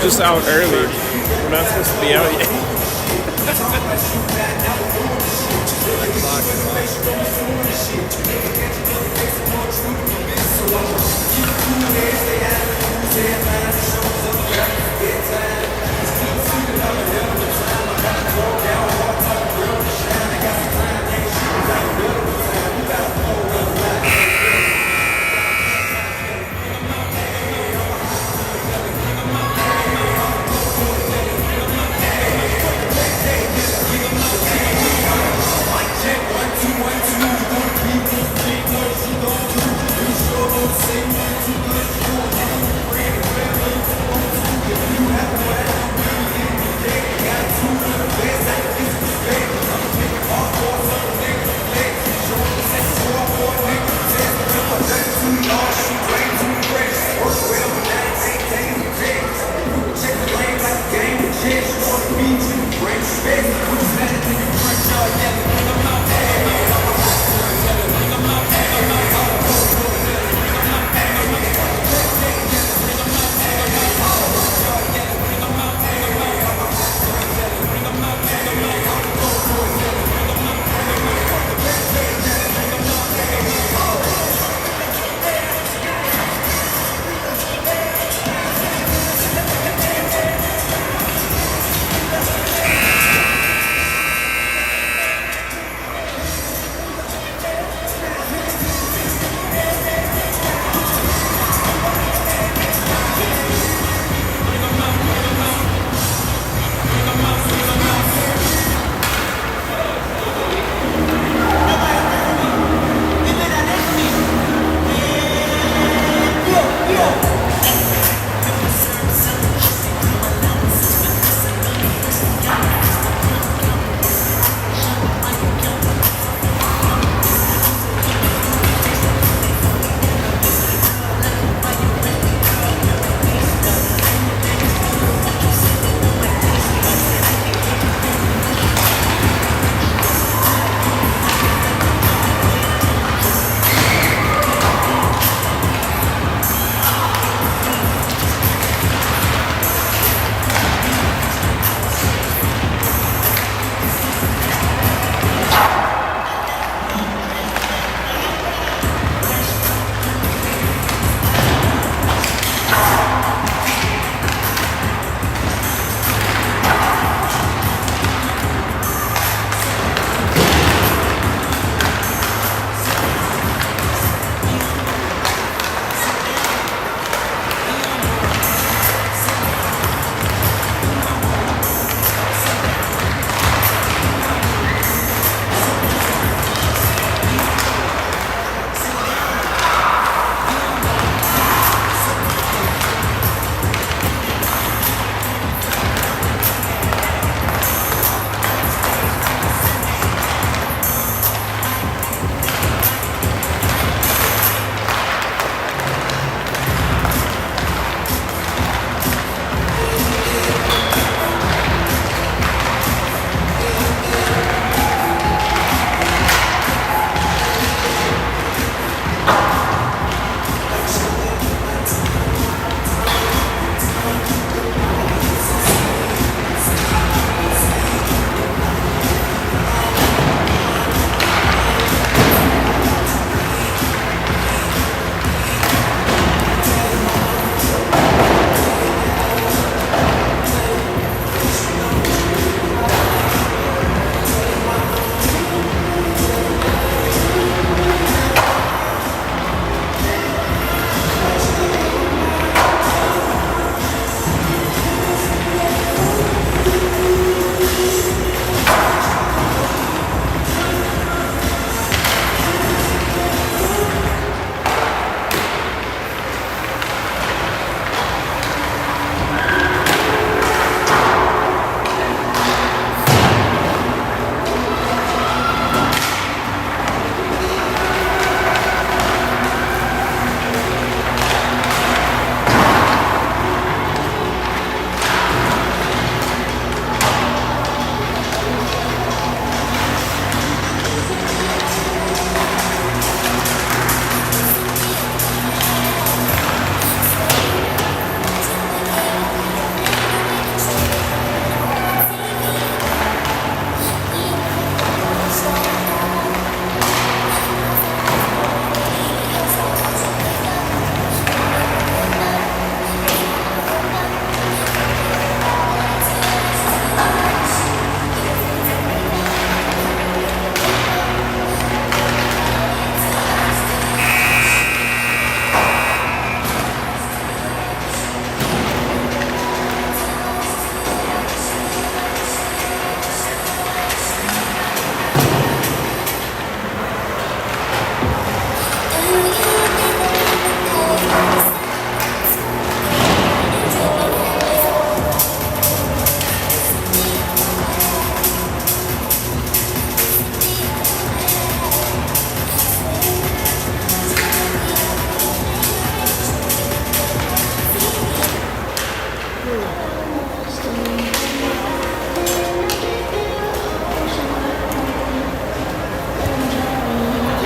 just out early. We're not supposed to be out yet.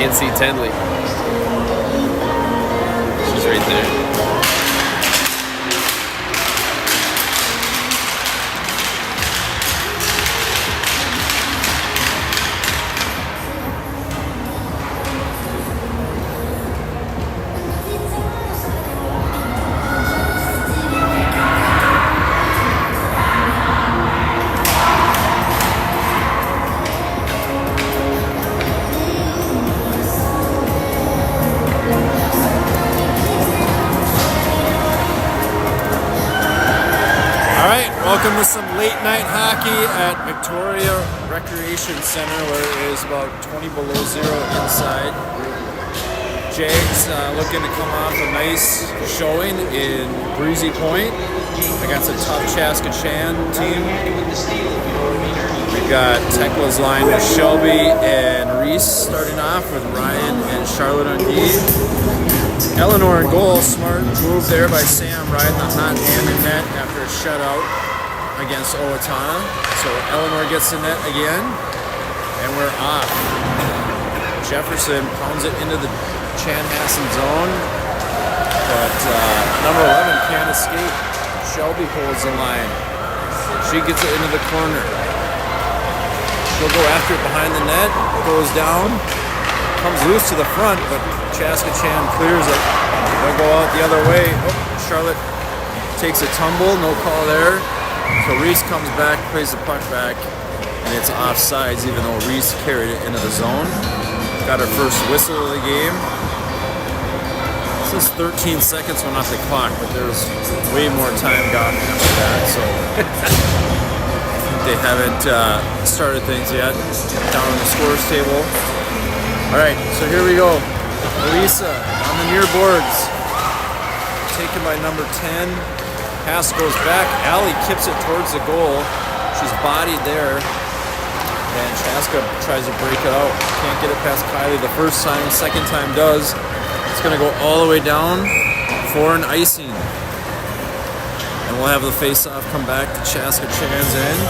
Can't see Tenley. She's right there. Welcome to some late night hockey at Victoria Recreation Center, where it is about 20 below zero inside. Jags looking to come off a nice showing in Breezy Point against a tough Chaska team. We've got Tekla's line with Shelby and Reese starting off with Ryan and Charlotte on D. Eleanor in goal. Smart move there by Sam, riding the hot hand in net after a shutout against Owatonna. So Eleanor gets the net again, and we're off. Jefferson pounds it into the Chanhassen zone, but number 11 can't escape. Shelby holds the line. She gets it into the corner. She'll go after it behind the net, goes down, comes loose to the front, but Chaska clears it. They'll go out the other way. Oh, Charlotte takes a tumble, no call there. So Reese comes back, plays the puck back, and it's offsides, even though Reese carried it into the zone. Got her first whistle of the game. This is 13 seconds went off the clock, but there's way more time gone after that, so they haven't started things yet down on the scores table. All right, so here we go. Elisa on the near boards, taken by number 10. Pass goes back. Allie kips it towards the goal. She's bodied there, and Chaska tries to break it out. Can't get it past Kylie the first time. Second time does. It's going to go all the way down for an icing, and we'll have the face-off come back to Chaska Chan's end.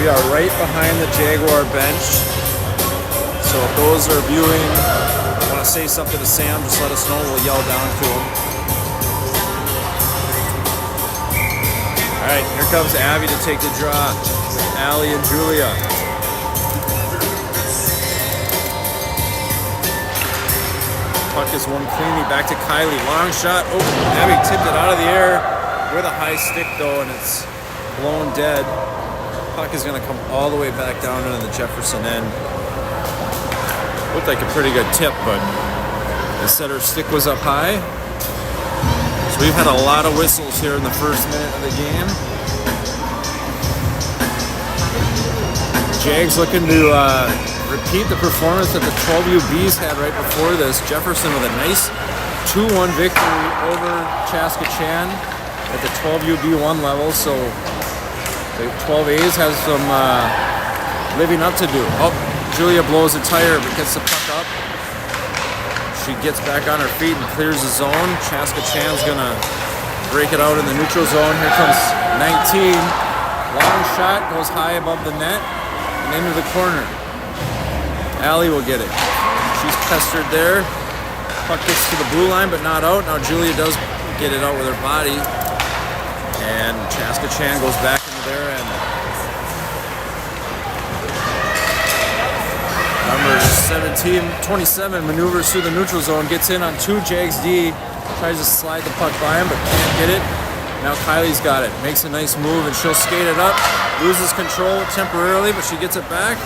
We are right behind the Jaguar bench, so if those are viewing want to say something to Sam, just let us know. We'll yell down to him. All right, here comes Abby to take the draw. Allie and Julia. Puck is won cleanly back to Kylie. Long shot. Oh, Abby tipped it out of the air with a high stick though, and it's blown dead. Puck is going to come all the way back down into the Jefferson end. Looked like a pretty good tip, but instead her stick was up high. So we've had a lot of whistles here in the first minute of the game. Jags looking to repeat the performance that the 12UBs had right before this. Jefferson with a nice 2-1 victory over Chaska at the 12UB1 level. So the 12As has some living up to do. Oh, Julia blows a tire but gets the puck up. She gets back on her feet and clears the zone. Chaska gonna break it out in the neutral zone. Here comes 19. Long shot, goes high above the net and into the corner. Allie will get it. She's pestered there. Puck gets to the blue line but not out. Now Julia does get it out with her body. And Chaska goes back into their end. Number 27 maneuvers through the neutral zone, gets in on 2 Jags D, tries to slide the puck by him but can't get it. Now Kylie's got it, makes a nice move and she'll skate it up, loses control temporarily but she gets it back.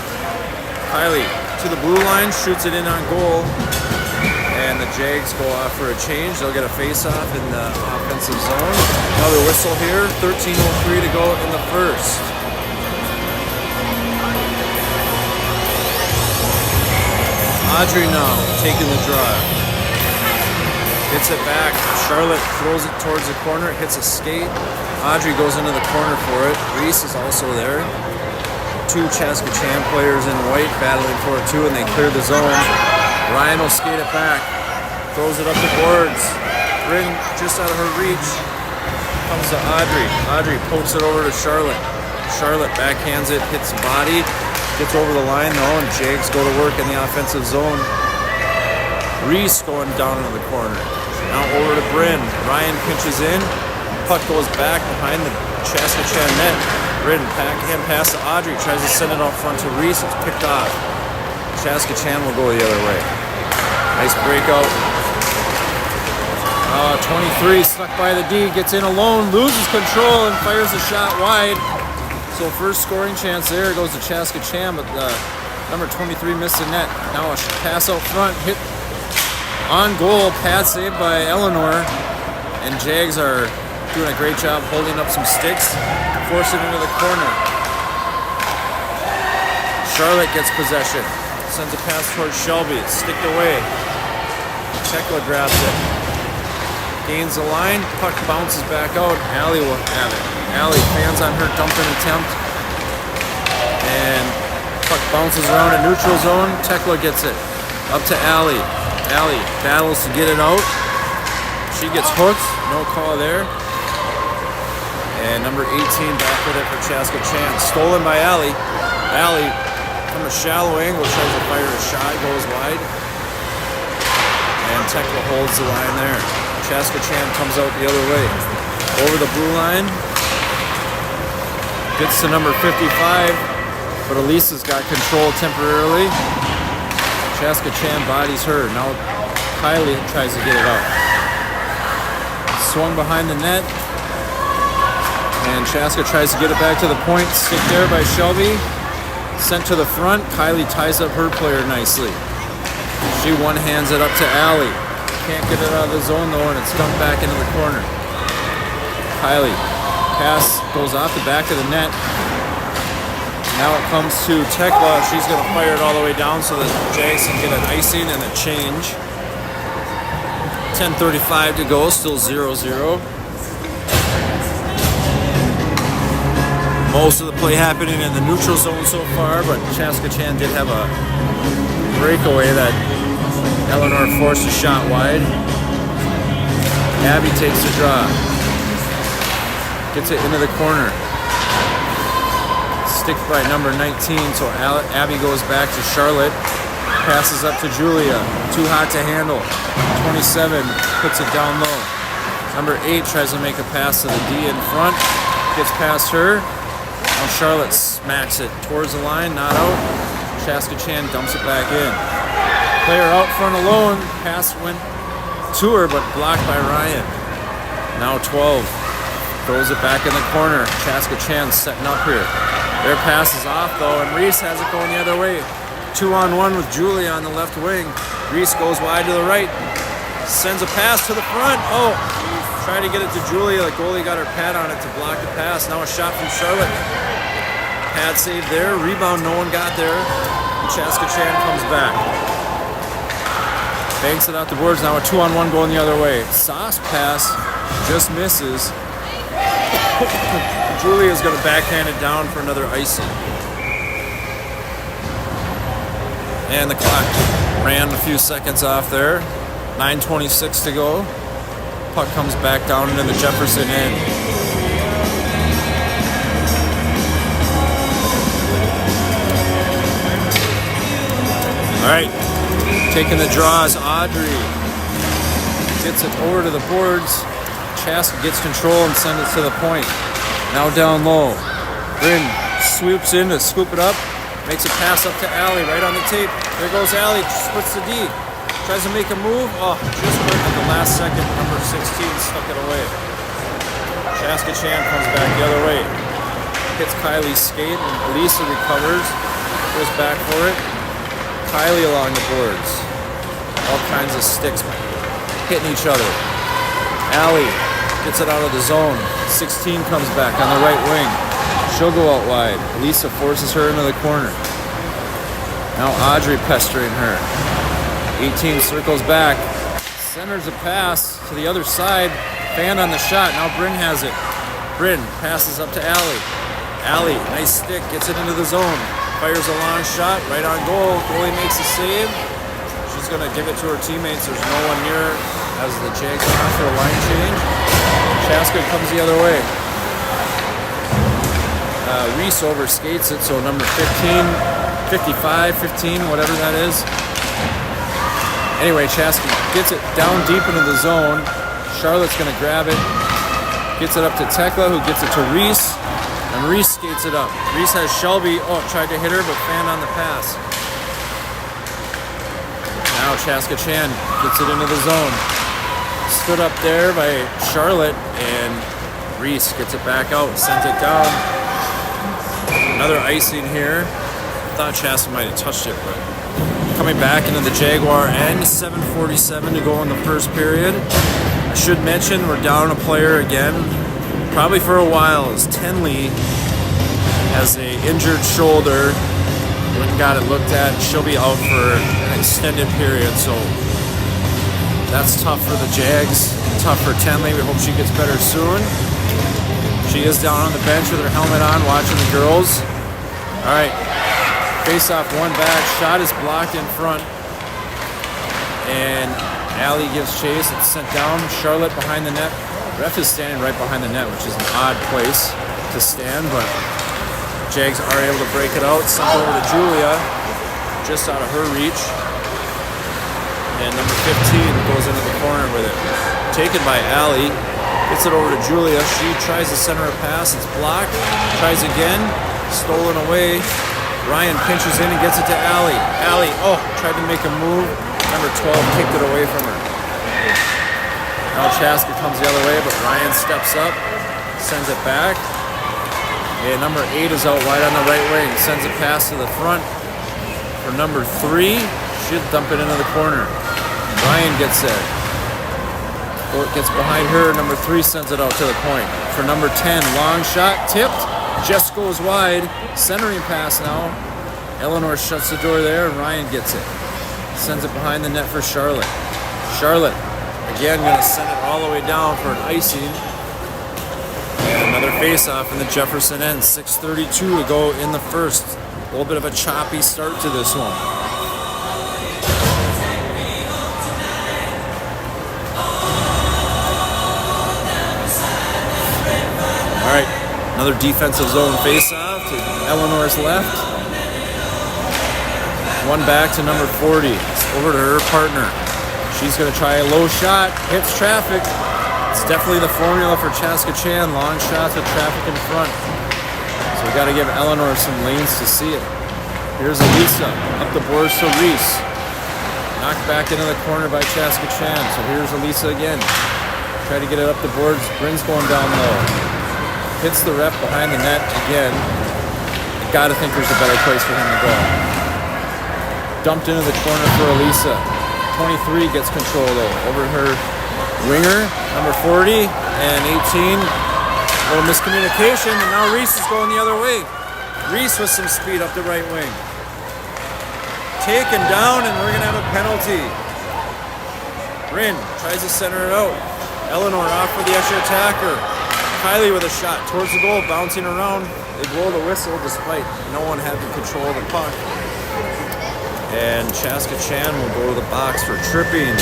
Kylie to the blue line, shoots it in on goal, and the Jags go off for a change. They'll get a face-off in the offensive zone. Another whistle here, 13:03 to go in the first. Audrey now taking the draw. Hits it back. Charlotte throws it towards the corner. It hits a skate. Audrey goes into the corner for it. Reese is also there. 2 Chaska players in white battling for it too, and they clear the zone. Ryan will skate it back. Throws it up the boards. Ring just out of her reach. Comes to Audrey. Audrey pokes it over to Charlotte. Charlotte backhands it, hits the body. Gets over the line though, and Jags go to work in the offensive zone. Reese going down into the corner. Now over to Bryn. Ryan pinches in. Puck goes back behind the Chaska net. Bryn hand pass to Audrey. Tries to send it out front to Reese. It's picked off. Chaska will go the other way. Nice breakout. 23 stuck by the D. Gets in alone. Loses control and fires a shot wide. So first scoring chance there goes to Chaska, but number 23 missed the net. Now a pass out front, hit on goal, pad saved by Eleanor, and Jags are doing a great job holding up some sticks, force it into the corner. Charlotte gets possession, sends a pass towards Shelby, it's sticked away. Tekla grabs it, gains the line, puck bounces back out, Allie will have it. Allie fans on her dumping attempt, and puck bounces around a neutral zone. Tekla gets it up to Allie. Allie battles to get it out. She gets hooked, no call there. And number 18 back with it for Chaska. Stolen by Allie. Allie from a shallow angle tries to fire a shot, goes wide. And Tekla holds the line there. Chaska comes out the other way. Over the blue line. Gets to number 55, but Elisa's got control temporarily. Chaska bodies her. Now Kylie tries to get it out. Swung behind the net. And Chaska tries to get it back to the point. Stick there by Shelby. Sent to the front. Kylie ties up her player nicely. She one-hands it up to Allie. Can't get it out of the zone though, and it's dumped back into the corner. Kylie. Pass goes off the back of the net. Now it comes to Tekla. She's going to fire it all the way down so that Jags can get an icing and a change. 10:35 to go, still 0-0. Most of the play happening in the neutral zone so far, but Chaska did have a breakaway that Eleanor forced a shot wide. Abby takes the draw. Gets it into the corner. Sticked by number 19, so Abby goes back to Charlotte. Passes up to Julia. Too hot to handle. 27 puts it down low. Number 8 tries to make a pass to the D in front. Gets past her. Now Charlotte smacks it towards the line, not out. Chaska dumps it back in. Player out front alone. Pass went to her, but blocked by Ryan. Now 12. Throws it back in the corner. Chaska setting up here. Their pass is off though, and Reese has it going the other way. 2-on-1 with Julia on the left wing. Reese goes wide to the right. Sends a pass to the front. Oh, tried to get it to Julia. The goalie got her pad on it to block the pass. Now a shot from Charlotte. Pad save there. Rebound, no one got there. And Chaska comes back. Banks it out the boards. Now a 2-on-1 going the other way. Sauce pass just misses. Julia's going to backhand it down for another icing. And the clock ran a few seconds off there. 9:26 to go. Puck comes back down into the Jefferson end. All right, taking the draw is Audrey. Gets it over to the boards. Chaska gets control and sends it to the point. Now down low. Bryn swoops in to scoop it up. Makes a pass up to Allie right on the tape. There goes Allie. Splits the D. Tries to make a move. Oh, just quick at the last second. Number 16 stuck it away. Chaska comes back the other way. Hits Kylie's skate and Lisa recovers. Goes back for it. Kylie along the boards. All kinds of sticks hitting each other. Allie gets it out of the zone. 16 comes back on the right wing. She'll go out wide. Lisa forces her into the corner. Now Audrey pestering her. 18 circles back. Centers a pass to the other side. Fan on the shot. Now Bryn has it. Bryn passes up to Allie. Allie, nice stick. Gets it into the zone. Fires a long shot. Right on goal. Goalie makes a save. She's going to give it to her teammates. There's no one near her as the Jags come out for a line change. Chaska comes the other way. Reese overskates it, so number 15, 55, 15, whatever that is. Anyway, Chaska gets it down deep into the zone. Charlotte's going to grab it. Gets it up to Tekla, who gets it to Reese. And Reese skates it up. Reese has Shelby. Oh, tried to hit her, but fanned on the pass. Now Chaska Chan gets it into the zone. Stood up there by Charlotte, and Reese gets it back out and sent it down. Another icing here. Thought Chaska might have touched it, but coming back into the Jaguar end. 7:47 to go in the first period. I should mention we're down a player again, probably for a while, as Tenley has a injured shoulder. Went and got it looked at. She'll be out for an extended period, so that's tough for the Jags, tough for Tenley. We hope she gets better soon. She is down on the bench with her helmet on, watching the girls. All right, face off, one back, shot is blocked in front, and Allie gives chase. It's sent down. Charlotte behind the net. Ref is standing right behind the net, which is an odd place to stand, but Jags are able to break it out. Sent over to Julia, just out of her reach. And number 15 goes into the corner with it. Taken by Allie. Gets it over to Julia. She tries to center a pass. It's blocked. Tries again. Stolen away. Ryan pinches in and gets it to Allie. Allie, oh, tried to make a move. Number 12 kicked it away from her. Now Chaska comes the other way, but Ryan steps up, sends it back. And number 8 is out wide on the right wing. Sends a pass to the front for number 3. She'll dump it into the corner. Ryan gets it. Gets behind her. Number 3 sends it out to the point. For number 10, long shot, tipped. Just goes wide. Centering pass now. Eleanor shuts the door there, and Ryan gets it. Sends it behind the net for Charlotte. Charlotte, again, going to send it all the way down for an icing. And another face-off in the Jefferson end. 6:32 to go in the first. A little bit of a choppy start to this one. All right, another defensive zone face-off to Eleanor's left. One back to number 40. It's over to her partner. She's going to try a low shot. Hits traffic. It's definitely the formula for Chaska Chan. Long shots with traffic in front. So we got to give Eleanor some lanes to see it. Here's Elisa. Up the boards to Reese. Knocked back into the corner by Chaska Chan. So here's Elisa again. Try to get it up the boards. Bryn's going down low. Hits the ref behind the net again. Got to think there's a better place for him to go. Dumped into the corner for Elisa. 23 gets control though. Over her winger, number 40 and 18. A little miscommunication, and now Reese is going the other way. Reese with some speed up the right wing. Taken down, and we're going to have a penalty. Bryn tries to center it out. Eleanor off for the extra attacker. Kylie with a shot towards the goal, bouncing around. They blow the whistle despite no one having control of the puck. And Chaska Chan will go to the box for tripping.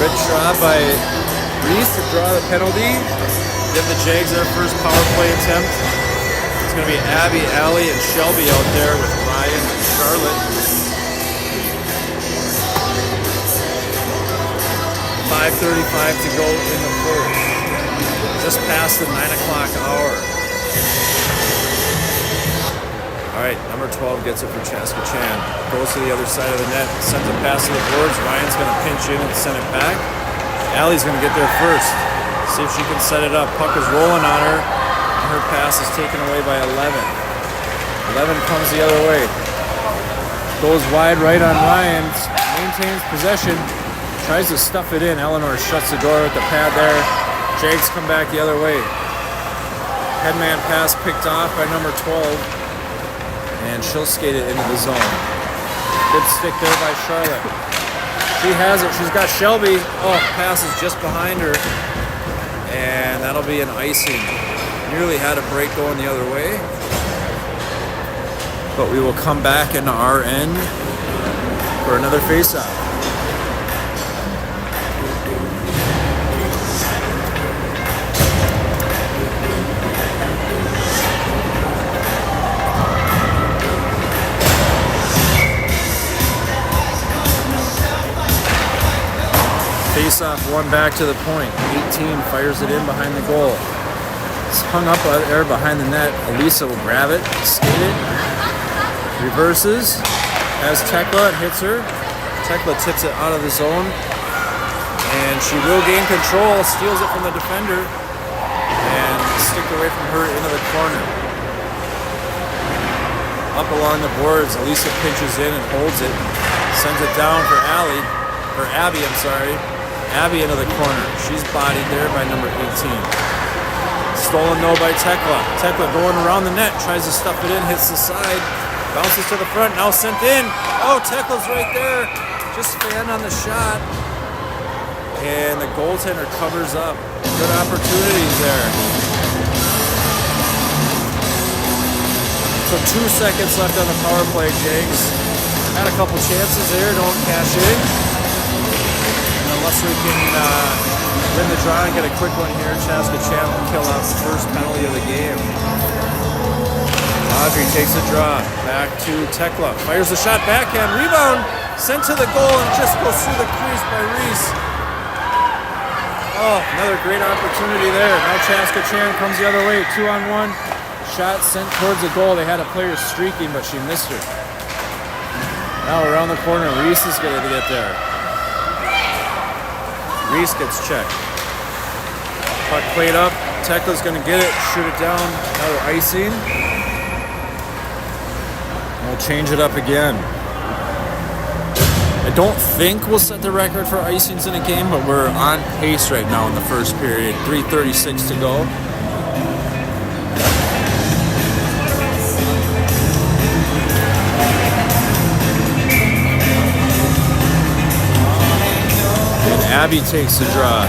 Red try by Reese to draw the penalty. Give the Jags their first power play attempt. It's going to be Abby, Allie, and Shelby out there with Ryan and Charlotte. 5:35 to go in the first. Just past the 9 o'clock hour. All right, number 12 gets it for Chaska Chan. Goes to the other side of the net, sends a pass to the boards. Ryan's going to pinch in and send it back. Allie's going to get there first. See if she can set it up. Puck is rolling on her. And her pass is taken away by 11. 11 comes the other way. Goes wide right on Ryan. Maintains possession. Tries to stuff it in. Eleanor shuts the door with the pad there. Jags come back the other way. Headman pass picked off by number 12. And she'll skate it into the zone. Good stick there by Charlotte. She has it. She's got Shelby. Oh, pass is just behind her. And that'll be an icing. Nearly had a break going the other way. But we will come back into our end for another face-off. face-off, one back to the point. 18 fires it in behind the goal. It's hung up there behind the net. Elisa will grab it, skate it, reverses, has Tekla, hits her. Tekla tips it out of the zone, and she will gain control, steals it from the defender, and sticked away from her into the corner. Up along the boards, Elisa pinches in and holds it, sends it down for Abby, Abby into the corner. She's bodied there by number 18. Stolen though by Tekla. Tekla going around the net, tries to stuff it in, hits the side, bounces to the front, now sent in. Oh, Tekla's right there. Just fanned on the shot. And the goaltender covers up. Good opportunities there. So 2 seconds left on the power play, Jags. Had a couple chances there, don't cash in. And unless we can win the draw and get a quick one here, Chaska will kill off the first penalty of the game. Audrey takes a draw, back to Tekla, fires the shot, backhand, rebound, sent to the goal, and just goes through the crease by Reese. Oh, another great opportunity there. Now Chaska comes the other way, 2-on-1. Shot sent towards the goal. They had a player streaking, but she missed her. Now around the corner, Reese is going to get there. Reese gets checked. Puck played up. Tekla's going to get it, shoot it down. Another icing. We'll change it up again. I don't think we'll set the record for icings in a game, but we're on pace right now in the first period. 3:36 to go. And Abby takes the draw.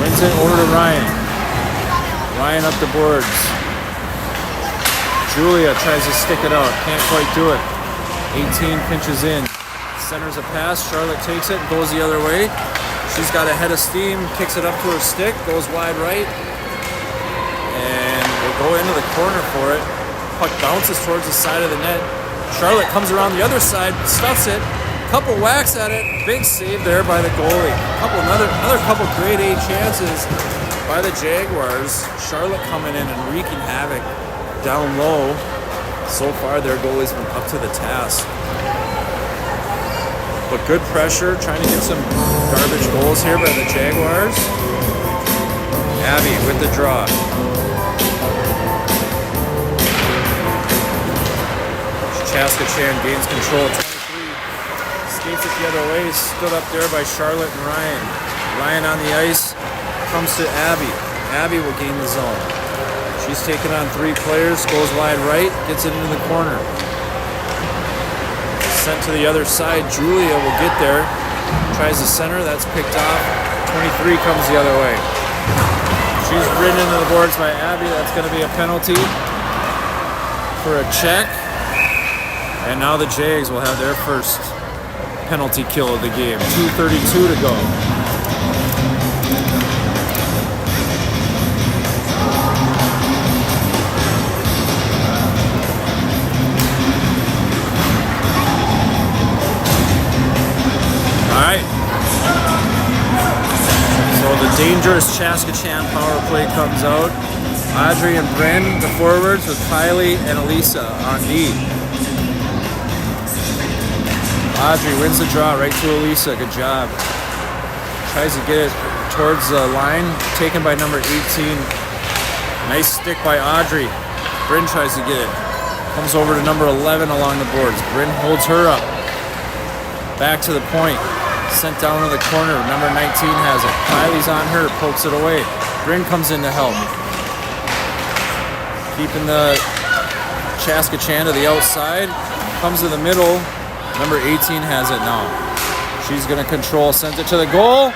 Wins it over to Ryan. Ryan up the boards. Julia tries to stick it out, can't quite do it. 18 pinches in, centers a pass, Charlotte takes it and goes the other way. She's got a head of steam, kicks it up to her stick, goes wide right, and will go into the corner for it. Puck bounces towards the side of the net. Charlotte comes around the other side, stuffs it, couple whacks at it, big save there by the goalie. Another couple grade A chances by the Jaguars. Charlotte coming in and wreaking havoc down low. So far, their goalie's been up to the task. But good pressure, trying to get some garbage goals here by the Jaguars. Abby with the draw. Chaska gains control. 23 skates it the other way. Stood up there by Charlotte and Ryan. Ryan on the ice. Comes to Abby. Abby will gain the zone. She's taking on 3 players, goes wide right, gets it into the corner. Sent to the other side, Julia will get there. Tries the center, that's picked off. 23 comes the other way. She's ridden into the boards by Abby, that's going to be a penalty for a check. And now the Jags will have their first penalty kill of the game. 2:32 to go. Dangerous Chaska power play comes out. Audrey and Bryn, the forwards, with Kylie and Elisa on D. Audrey wins the draw right to Elisa. Good job. Tries to get it towards the line. Taken by number 18. Nice stick by Audrey. Bryn tries to get it. Comes over to number 11 along the boards. Bryn holds her up. Back to the point. Sent down to the corner. Number 19 has it. Kylie's on her, pokes it away. Bryn comes in to help. Keeping the Chaska to the outside. Comes to the middle. Number 18 has it now. She's going to control. Sends it to the goal.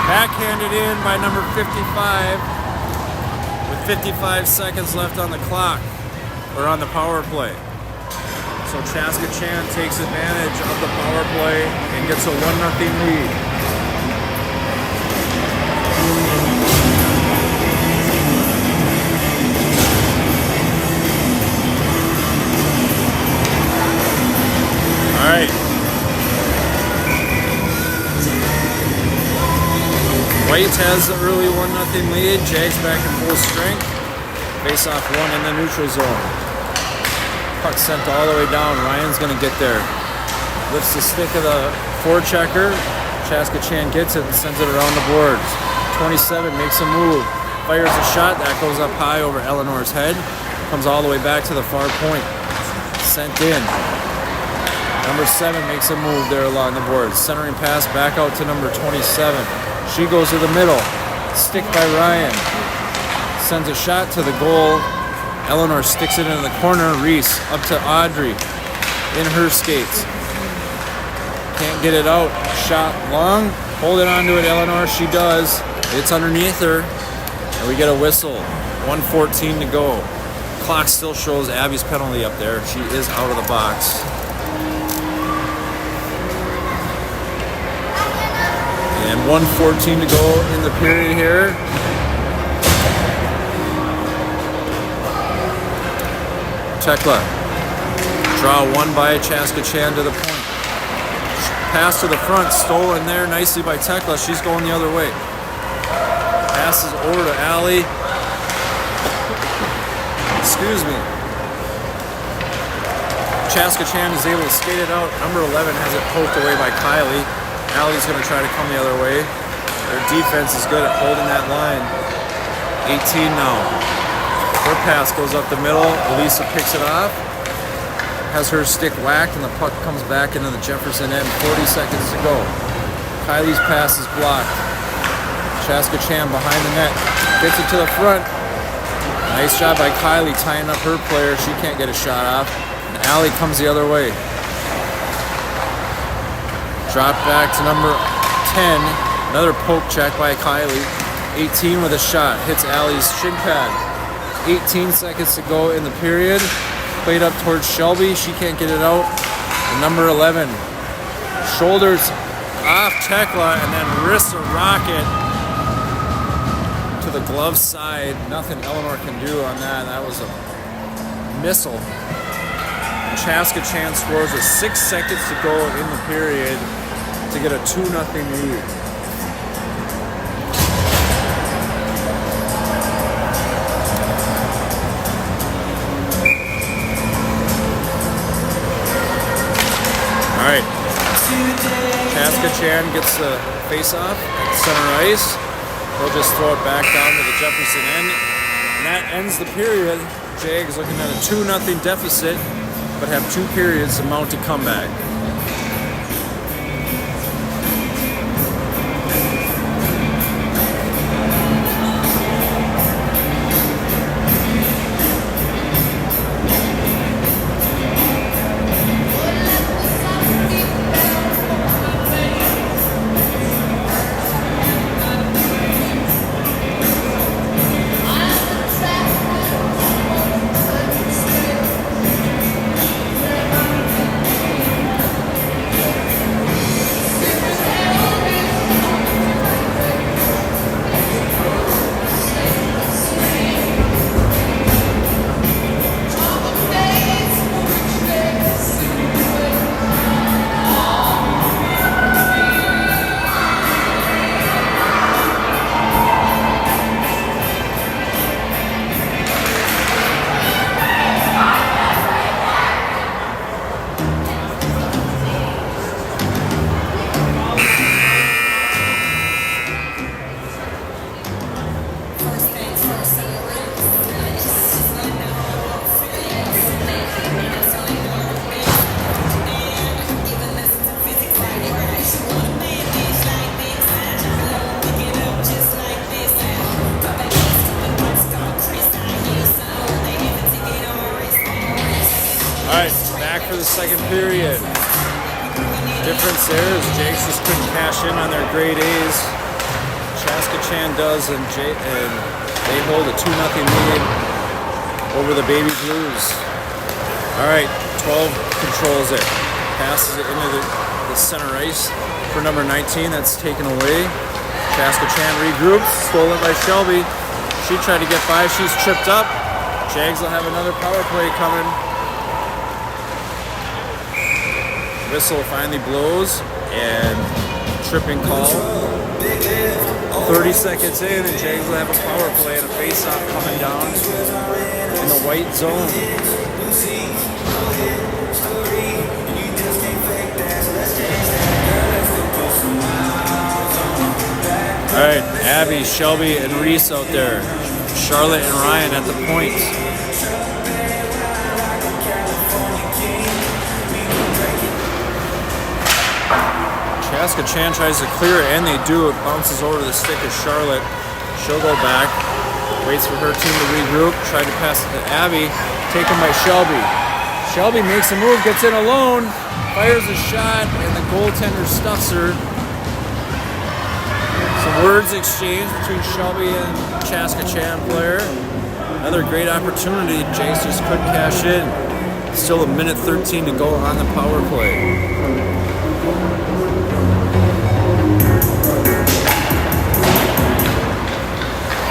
Backhanded in by number 55. With 55 seconds left on the clock. Or on the power play. So Chaska takes advantage of the power play and gets a 1-0 lead. All right. White has the early 1-0 lead. Jags back in full strength. Face off one in the neutral zone. Puck sent all the way down. Ryan's going to get there. Lifts the stick of the forechecker. Chaska gets it and sends it around the boards. 27 makes a move. Fires a shot. That goes up high over Eleanor's head. Comes all the way back to the far point. Sent in. Number 7 makes a move there along the boards. Centering pass back out to number 27. She goes to the middle. Stick by Ryan. Sends a shot to the goal. Eleanor sticks it into the corner. Reese up to Audrey in her skates. Can't get it out. Shot long. Holding on to it, Eleanor. She does. It's underneath her. And we get a whistle. 1:14 to go. Clock still shows Abby's penalty up there. She is out of the box. And 1:14 to go in the period here. Tekla. Draw one by Chaska to the point. Pass to the front. Stolen there nicely by Tekla. She's going the other way. Passes over to Allie. Excuse me. Chaska is able to skate it out. Number 11 has it poked away by Kylie. Allie's going to try to come the other way. Their defense is good at holding that line. 18 now. Her pass goes up the middle. Elisa picks it off. Has her stick whacked and the puck comes back into the Jefferson end. 40 seconds to go. Kylie's pass is blocked. Chaska behind the net. Gets it to the front. Nice job by Kylie tying up her player. She can't get a shot off. And Allie comes the other way. Drop back to number 10. Another poke check by Kylie. 18 with a shot. Hits Allie's shin pad. 18 seconds to go in the period. Played up towards Shelby. She can't get it out. And number 11. Shoulders off Tekla and then wrists a rocket to the glove side. Nothing Eleanor can do on that. That was a missile. Chaska scores with 6 seconds to go in the period to get a 2-0 lead. All right. Chaska gets the face-off at center ice. They'll just throw it back down to the Jefferson end. And that ends the period. Jags looking at a 2-0 deficit, but have 2 periods to mount a comeback. For the second period. Difference there is Jags just couldn't cash in on their grade A's. Chaska does, and they hold a 2-0 lead over the Baby Blues. All right, 12 controls it. Passes it into the center ice for number 19. That's taken away. Chaska regroups. Stolen by Shelby. She tried to get by. She's tripped up. Jags will have another power play coming. Whistle finally blows, and tripping call. 30 seconds in, and Jags will have a power play and a face-off coming down in the white zone. All right, Abby, Shelby, and Reese out there. Charlotte and Ryan at the point. Chaska Chan tries to clear it, and they do. It bounces over to the stick of Charlotte. She'll go back. Waits for her team to regroup. Tried to pass it to Abby. Taken by Shelby. Shelby makes a move, gets in alone, fires a shot, and the goaltender stuffs her. Some words exchanged between Shelby and Chaska Chan player. Another great opportunity. Jace just couldn't cash in. Still a minute 13 to go on the power play.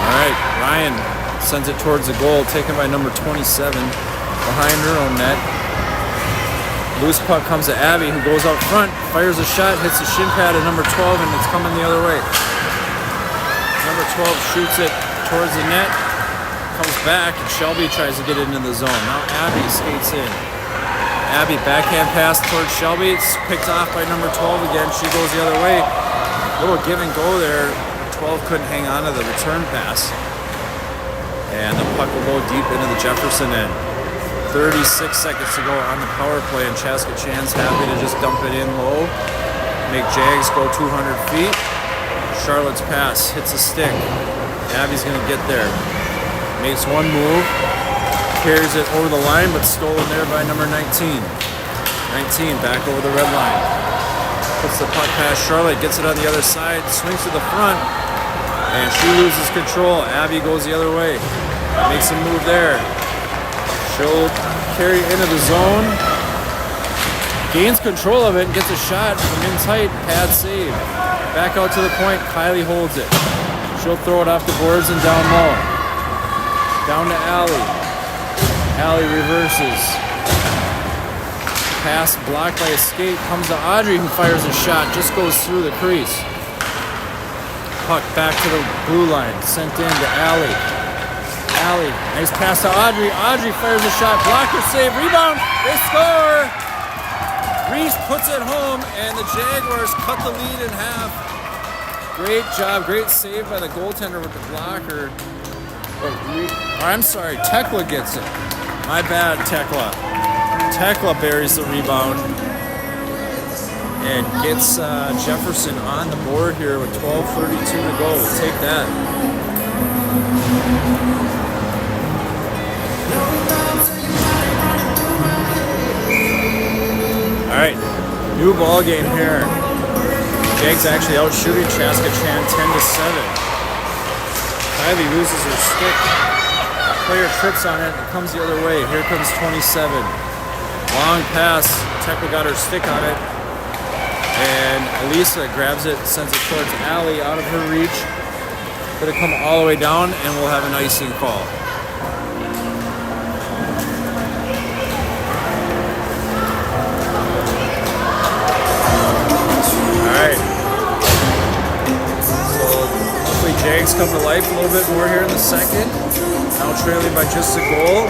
Alright, Ryan sends it towards the goal, taken by number 27 behind her own net. Loose puck comes to Abby, who goes out front, fires a shot, hits the shin pad of number 12, and it's coming the other way. Number 12 shoots it towards the net, comes back, and Shelby tries to get into the zone. Now Abby skates in. Abby backhand pass towards Shelby. It's picked off by number 12 again. She goes the other way. Little give and go there. 12 couldn't hang on to the return pass. And the puck will go deep into the Jefferson end. 36 seconds to go on the power play, and Chaska Chan's happy to just dump it in low. Make Jags go 200 feet. Charlotte's pass hits a stick. Abby's going to get there. Makes one move. Carries it over the line, but stolen there by number 19. 19 back over the red line. Puts the puck past Charlotte, gets it on the other side, swings to the front, and she loses control. Abby goes the other way. Makes a move there. She'll carry into the zone. Gains control of it and gets a shot from in tight. Pad save. Back out to the point. Kylie holds it. She'll throw it off the boards and down low. Down to Allie. Allie reverses. Pass blocked by a skate. Comes to Audrey, who fires a shot. Just goes through the crease. Puck back to the blue line. Sent in to Allie. Allie, nice pass to Audrey. Audrey fires a shot. Blocker save. Rebound. They score. Reese puts it home, and the Jaguars cut the lead in half. Great job. Great save by the goaltender with the blocker. I'm sorry. Tekla gets it. My bad, Tekla. Tekla buries the rebound and gets Jefferson on the board here with 12:32 to go. We'll take that. All right, new ball game here. Jags actually out shooting Chaska Chan 10-7. Kylie loses her stick. Player trips on it and comes the other way. Here comes 27. Long pass. Tekla got her stick on it. And Elisa grabs it, sends it towards Allie out of her reach. Gonna come all the way down, and we'll have an icing call. Alright. So hopefully Jags come to life a little bit more here in the second. Now trailing by just a goal.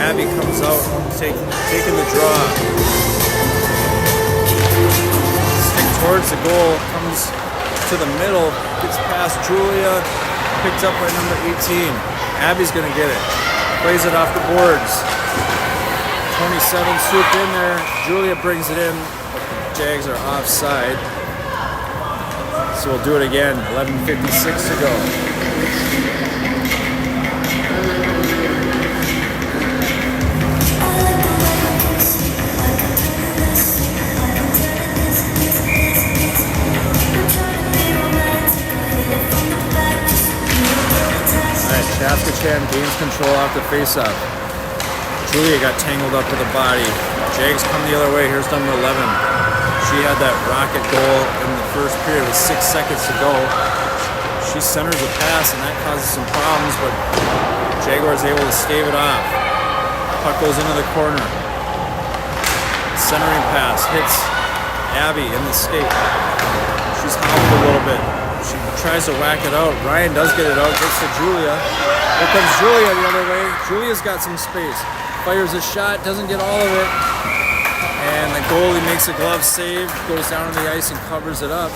Abby comes out, taking the draw. Stick towards the goal, comes to the middle, gets past Julia, picked up by number 18. Abby's gonna get it. Plays it off the boards. 27 swooped in there. Julia brings it in, but the Jags are offside. So we'll do it again. 11:56 to go. Chaska Chan gains control off the faceoff. Julia got tangled up with the body. Jags come the other way. Here's number 11. She had that rocket goal in the first period with 6 seconds to go. She centers a pass, and that causes some problems, but Jaguars able to stave it off. Puck goes into the corner. Centering pass hits Abby in the skate. She's hobbled a little bit. She tries to whack it out. Ryan does get it out. Gets to Julia. Here comes Julia the other way. Julia's got some space. Fires a shot. Doesn't get all of it. And the goalie makes a glove save. Goes down on the ice and covers it up.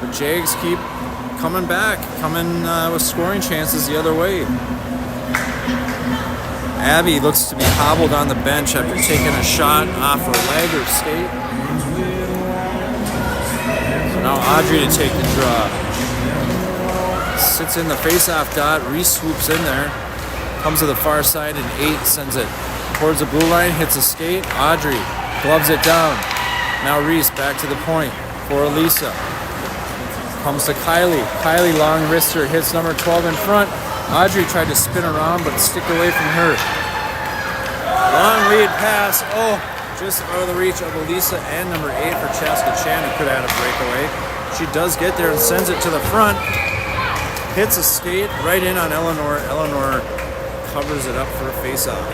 The Jags keep coming back. Coming with scoring chances the other way. Abby looks to be hobbled on the bench after taking a shot off her leg or skate. So now Audrey to take the draw. Sits in the face-off dot. Reese swoops in there. Comes to the far side and 8 sends it towards the blue line. Hits a skate. Audrey gloves it down. Now Reese back to the point for Elisa. Comes to Kylie. Kylie long wrister hits number 12 in front. Audrey tried to spin around, but stick away from her. Long lead pass. Oh, just out of the reach of Elisa and number 8 for Chaska Chan, who could have had a breakaway. She does get there and sends it to the front. Hits a skate right in on Eleanor. Eleanor covers it up for a face-off.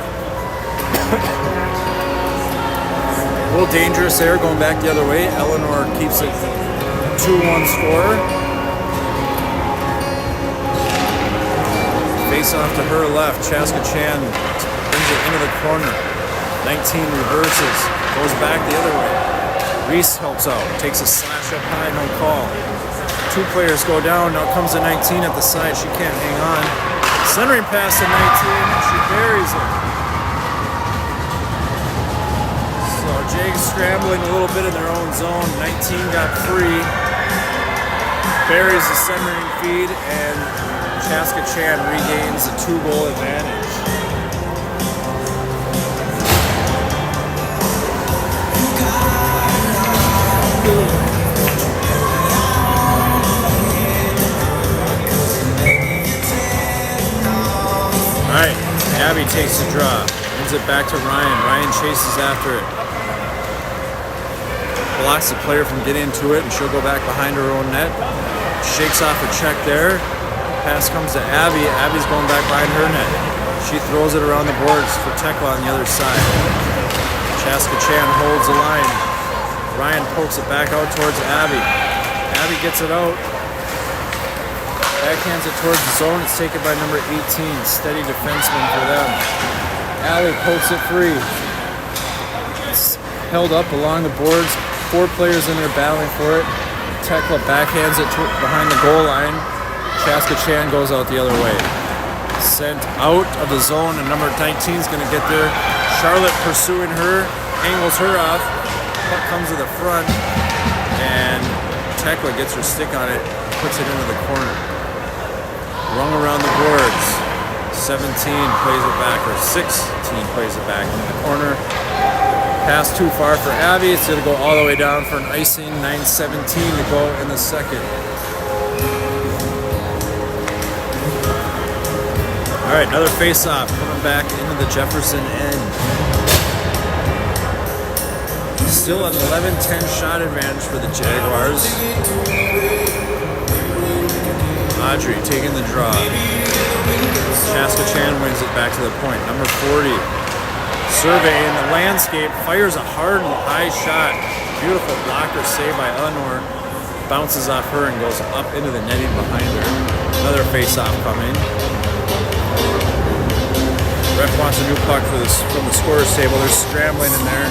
A little dangerous there, going back the other way. Eleanor keeps it 2-1 score. Face off to her left. Chaska Chan brings it into the corner. 19 reverses. Goes back the other way. Reese helps out. Takes a slash up high. No call. 2 players go down. Now comes a 19 at the side. She can't hang on. Centering pass to 19. She buries it. So Jags scrambling a little bit in their own zone. 19 got free. Buries the centering feed and Chaska Chan regains a 2-goal advantage. Alright, Abby takes the draw. Brings it back to Ryan. Ryan chases after it. Blocks the player from getting into it, and she'll go back behind her own net. Shakes off a check there. Pass comes to Abby. Abby's going back behind her net. She throws it around the boards for Tekla on the other side. Chaska Chan holds the line. Ryan pokes it back out towards Abby. Abby gets it out. Backhands it towards the zone. It's taken by number 18. Steady defenseman for them. Allie pokes it free. It's held up along the boards. 4 players in there battling for it. Tekla backhands it behind the goal line. Chaska Chan goes out the other way. Sent out of the zone, and number 19 is going to get there. Charlotte pursuing her, angles her off. Puck comes to the front, and Tekla gets her stick on it, puts it into the corner. Rung around the boards. 17 plays it back, or 16 plays it back into the corner. Pass too far for Abby. It's going to go all the way down for an icing. 9:17 to go in the second. All right, another face-off coming back into the Jefferson end. Still an 11-10 shot advantage for the Jaguars. Audrey taking the draw. Chaska Chan wins it back to the point. Number 40. Surveying the landscape, fires a hard high shot. Beautiful blocker save by Eleanor. Bounces off her and goes up into the netting behind her. Another face-off coming. Ref wants a new puck from the scorer's table. They're scrambling in there.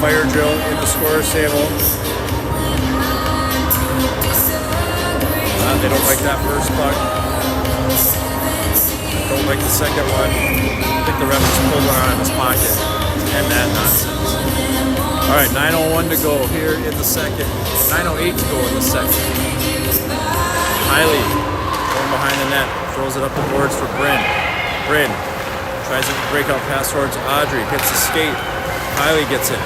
Fire drill in the scorer's table. They don't like that first puck. Don't like the second one. I think the ref just pulled one out of his pocket. And that nonsense. Alright, 9:01 to go here in the second. 9:08 to go in the second. Kylie going behind the net. Throws it up the boards for Bryn. Bryn tries a breakout pass towards Audrey. Hits the skate. Kylie gets it.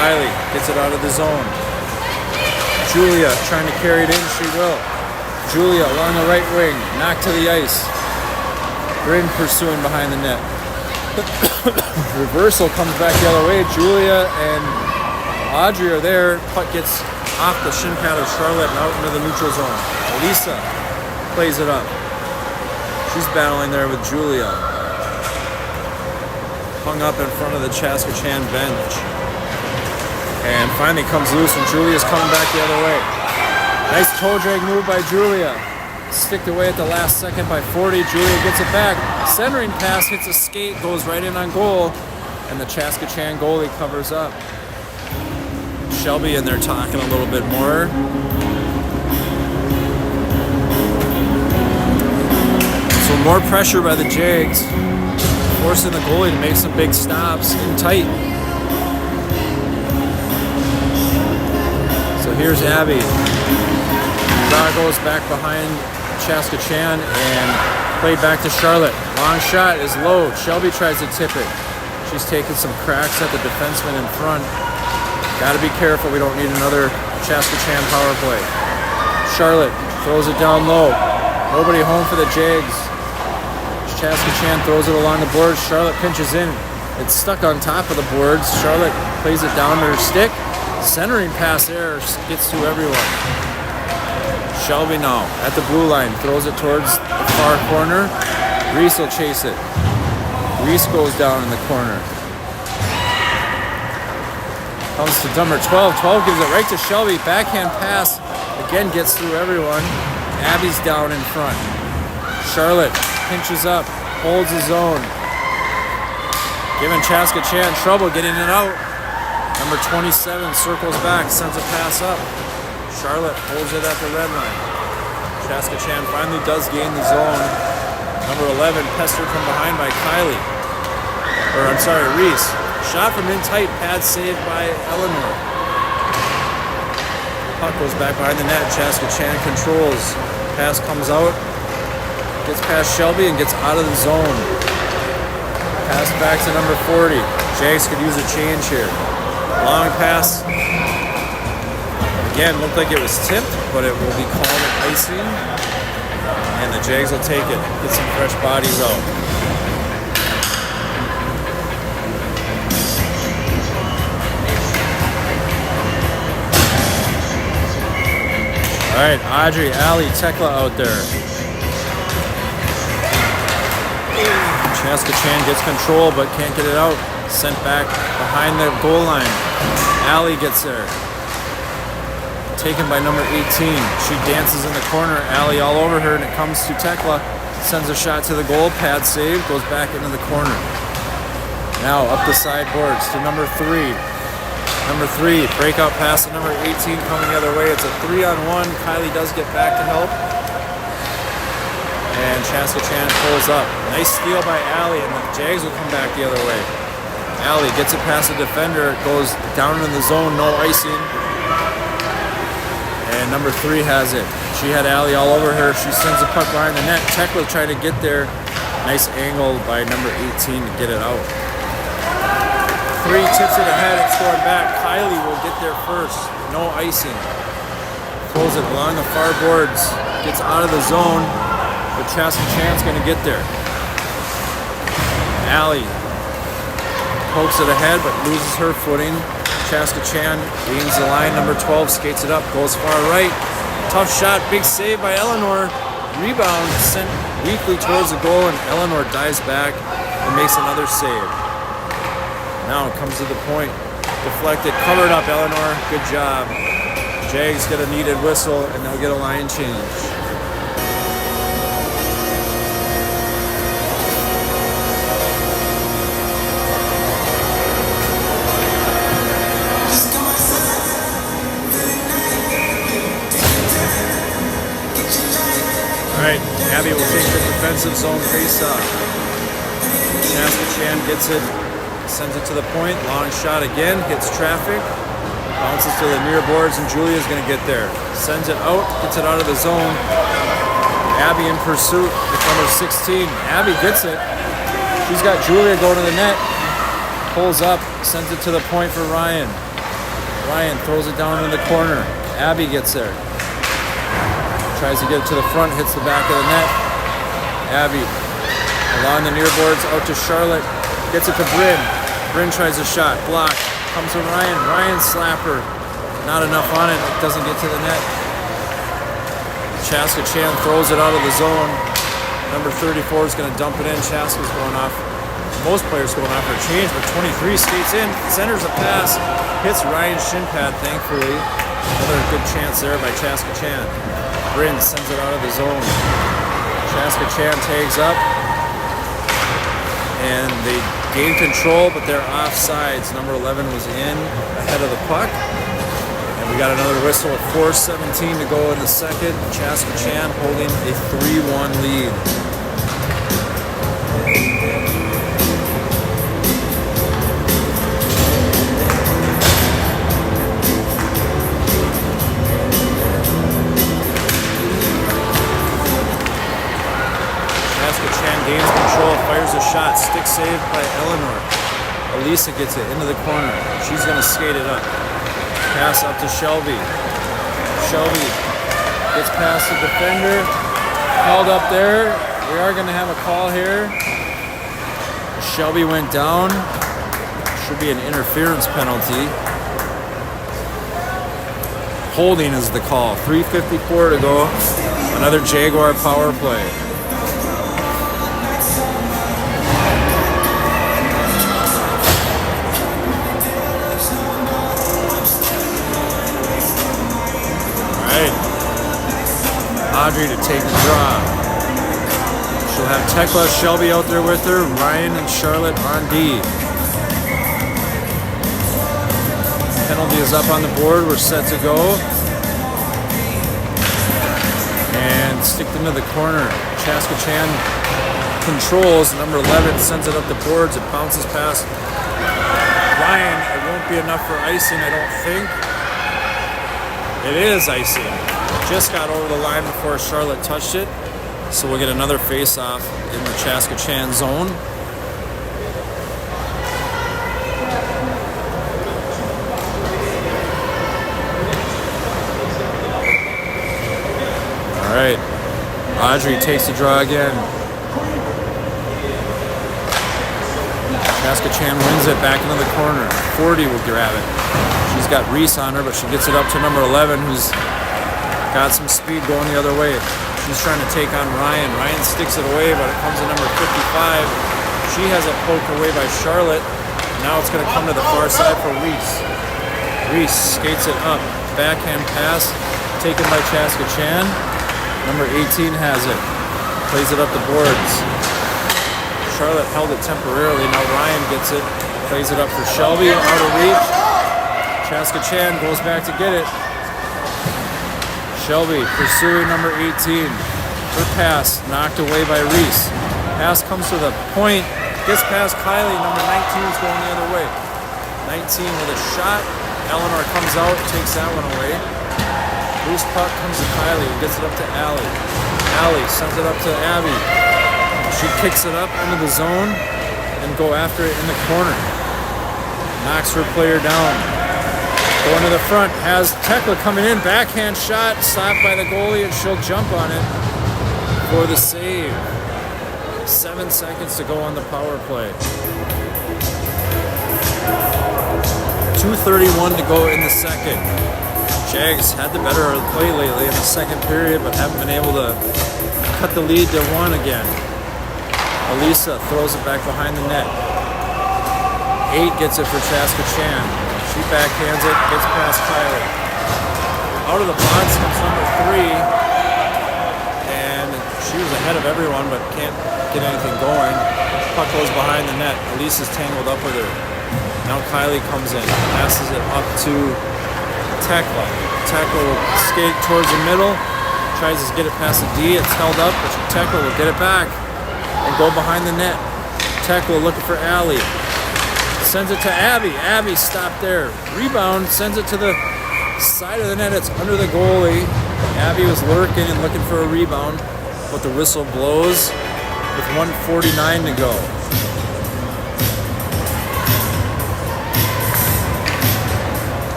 Kylie gets it out of the zone. Julia trying to carry it in. She will. Julia along the right wing. Knocked to the ice. Bryn pursuing behind the net. Reversal comes back the other way. Julia and Audrey are there. Puck gets off the shin pad of Charlotte and out into the neutral zone. Elisa plays it up. She's battling there with Julia. Hung up in front of the Chaska Chan bench. And finally comes loose and Julia's coming back the other way. Nice toe drag move by Julia. Sticked away at the last second by 40. Julia gets it back. Centering pass hits a skate, goes right in on goal, and the Chaska Chan goalie covers up. Shelby in there talking a little bit more. So more pressure by the Jags, forcing the goalie to make some big stops in tight. So here's Abby. Draw goes back behind Chaska Chan and played back to Charlotte. Long shot is low. Shelby tries to tip it. She's taking some cracks at the defenseman in front. Got to be careful. We don't need another Chaska Chan power play. Charlotte throws it down low. Nobody home for the Jags. Chaska Chan throws it along the boards. Charlotte pinches in. It's stuck on top of the boards. Charlotte plays it down to her stick. Centering pass there gets to everyone. Shelby now at the blue line, throws it towards the far corner. Reese will chase it. Reese goes down in the corner. Comes to number 12. 12 gives it right to Shelby. Backhand pass again gets through everyone. Abby's down in front. Charlotte pinches up, holds his own. Giving Chaska Chan trouble getting it out. Number 27 circles back, sends a pass up. Charlotte holds it at the red line. Chaska Chan finally does gain the zone. Number 11 pestered from behind by Reese. Shot from in tight, pad saved by Eleanor. Puck goes back behind the net. Chaska Chan controls. Pass comes out. Gets past Shelby and gets out of the zone. Pass back to number 40. Jags could use a change here. Long pass. Again, looked like it was tipped, but it will be called an icing. And the Jags will take it. Get some fresh bodies out. All right, Audrey, Allie, Tekla out there. Chaska Chan gets control, but can't get it out. Sent back behind the goal line. Allie gets there. Taken by number 18. She dances in the corner. Allie all over her, and it comes to Tekla. Sends a shot to the goal. Pad save. Goes back into the corner. Now up the sideboards to number 3. Number 3, breakout pass to number 18 coming the other way. It's a 3-on-1. Kylie does get back to help. And Chaska Chan pulls up. Nice steal by Allie, and the Jags will come back the other way. Allie gets it past the defender. It goes down in the zone, no icing. And number 3 has it. She had Allie all over her. She sends the puck behind the net. Tekla trying to get there. Nice angle by number 18 to get it out. 3 tips it ahead, it's going back. Kylie will get there first. No icing. Throws it along the far boards. Gets out of the zone. But Chaska Chan's going to get there. Allie pokes it ahead, but loses her footing. Chaska Chan gains the line. Number 12 skates it up, goes far right. Tough shot, big save by Eleanor. Rebound sent weakly towards the goal, and Eleanor dives back and makes another save. Now it comes to the point. Deflected, covered up, Eleanor. Good job. Jags get a needed whistle, and they'll get a line change. Alright, Abby will take the defensive zone face-off. Chaska Chan gets it, sends it to the point, long shot again, hits traffic, bounces to the near boards, and Julia's going to get there. Sends it out, gets it out of the zone. Abby in pursuit with number 16. Abby gets it. She's got Julia going to the net, pulls up, sends it to the point for Ryan. Ryan throws it down in the corner. Abby gets there. Tries to get it to the front, hits the back of the net. Abby along the near boards, out to Charlotte. Gets it to Bryn. Bryn tries a shot, blocked. Comes to Ryan. Ryan slapper. Not enough on it. It doesn't get to the net. Chaska Chan throws it out of the zone. Number 34 is going to dump it in. Chaska's going off. Most players going off for a change, but 23 skates in, centers a pass, hits Ryan's shin pad, thankfully. Another good chance there by Chaska Chan. Bryn sends it out of the zone. Chaska Chan tags up. And they gain control, but they're offsides. Number 11 was in ahead of the puck. And we got another whistle at 4:17 to go in the second. Chaska Chan holding a 3-1 lead. Gains control, fires a shot, stick saved by Eleanor. Elisa gets it into the corner. She's going to skate it up. Pass up to Shelby. Shelby gets past the defender. Held up there. We are going to have a call here. Shelby went down. Should be an interference penalty. Holding is the call. 3:54 to go. Another Jaguar power play. Audrey to take the draw. She'll have Tekla, Shelby out there with her, Ryan and Charlotte on D. Penalty is up on the board. We're set to go. And sticked into the corner. Chaska Chan controls. Number 11 sends it up the boards. It bounces past Ryan. It won't be enough for icing, I don't think. It is icing. Just got over the line before Charlotte touched it. So we'll get another face-off in the Chaska Chan zone. All right. Audrey takes the draw again. Chaska Chan wins it back into the corner. 40 will grab it. She's got Reese on her, but she gets it up to number 11, who's got some speed going the other way. She's trying to take on Ryan. Ryan sticks it away, but it comes to number 55. She has it poked away by Charlotte. Now it's going to come to the far side for Reese. Reese skates it up. Backhand pass taken by Chaska Chan. Number 18 has it. Plays it up the boards. Charlotte held it temporarily. Now Ryan gets it. Plays it up for Shelby. Out of reach. Chaska Chan goes back to get it. Shelby pursuing number 18. Her pass knocked away by Reese. Pass comes to the point. Gets past Kylie. Number 19 is going the other way. 19 with a shot. Eleanor comes out, takes that one away. Loose puck comes to Kylie. Gets it up to Allie. Allie sends it up to Abby. She kicks it up into the zone and go after it in the corner. Knocks her player down. Going to the front, has Tekla coming in, backhand shot, stopped by the goalie, and she'll jump on it for the save. 7 seconds to go on the power play. 2:31 to go in the second. Jags had the better of the play lately in the second period, but haven't been able to cut the lead to 1 again. Elisa throws it back behind the net. 8 gets it for Chaska Chan. She backhands it, gets past Kylie. Out of the box comes number 3. And she was ahead of everyone, but can't get anything going. Puck goes behind the net. Elisa's tangled up with her. Now Kylie comes in, passes it up to Tekla. Tekla will skate towards the middle, tries to get it past the D. It's held up, but Tekla will get it back and go behind the net. Tekla looking for Allie. Sends it to Abby. Abby stopped there. Rebound, sends it to the side of the net. It's under the goalie. Abby was lurking and looking for a rebound, but the whistle blows with 1:49 to go.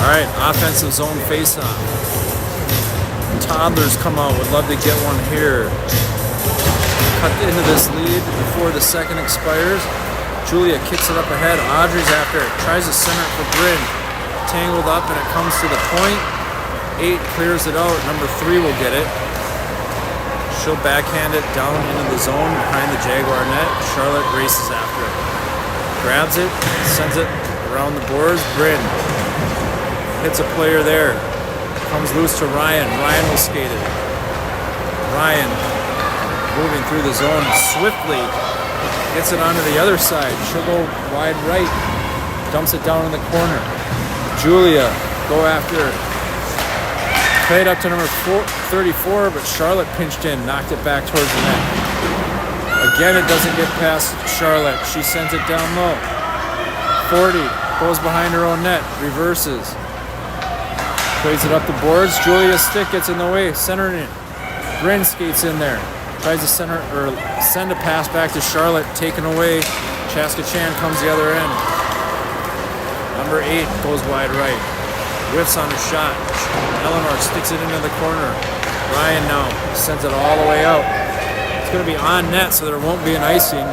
All right, offensive zone face-off. Toddlers come out. Would love to get one here. Cut into this lead before the second expires. Julia kicks it up ahead. Audrey's after it. Tries to center it for Bryn. Tangled up and it comes to the point. 8 clears it out. Number 3 will get it. She'll backhand it down into the zone behind the Jaguar net. Charlotte races after it. grabs it, sends it around the boards. Bryn hits a player there. Comes loose to Ryan. Ryan will skate it. Ryan moving through the zone swiftly. Gets it onto the other side. She'll go wide right. Dumps it down in the corner. Julia go after her. Played up to number 34, but Charlotte pinched in, knocked it back towards the net. Again, it doesn't get past Charlotte. She sends it down low. 40 goes behind her own net, reverses. Plays it up the boards. Julia's stick gets in the way, centering it. Bryn skates in there. Tries to send a pass back to Charlotte, taken away. Chaska Chan comes the other end. Number 8 goes wide right. Whiffs on a shot. Eleanor sticks it into the corner. Ryan now sends it all the way out. It's going to be on net, so there won't be an icing.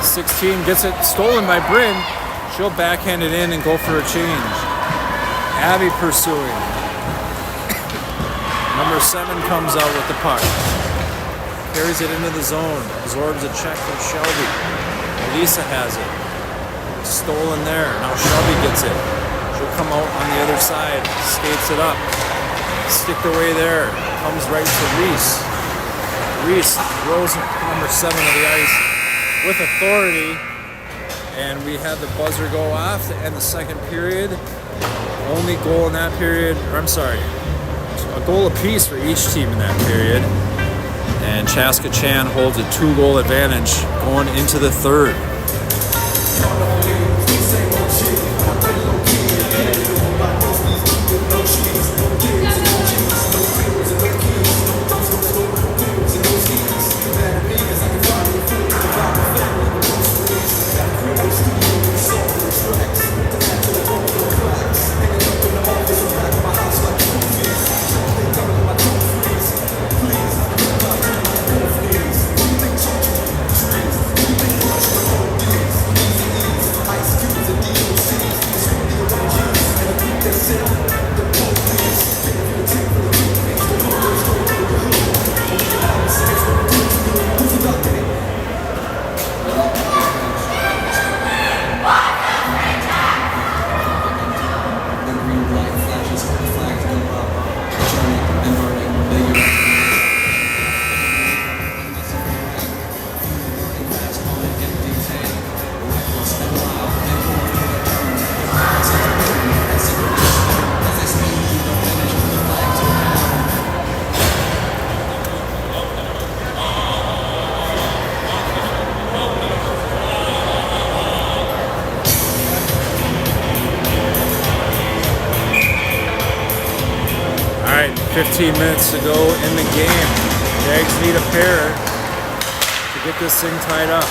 16 gets it stolen by Bryn. She'll backhand it in and go for a change. Abby pursuing. Number 7 comes out with the puck. Carries it into the zone. Absorbs a check from Shelby. Elisa has it. Stolen there. Now Shelby gets it. She'll come out on the other side. Skates it up. Sticked away there. Comes right to Reese. Reese throws number 7 to the ice with authority. And we had the buzzer go off to end the second period. Only goal in that period, or I'm sorry, a goal apiece for each team in that period. And Chaska Chan holds a 2-goal advantage going into the third. All right, 15 minutes to go in the game. Jags need a pair to get this thing tied up.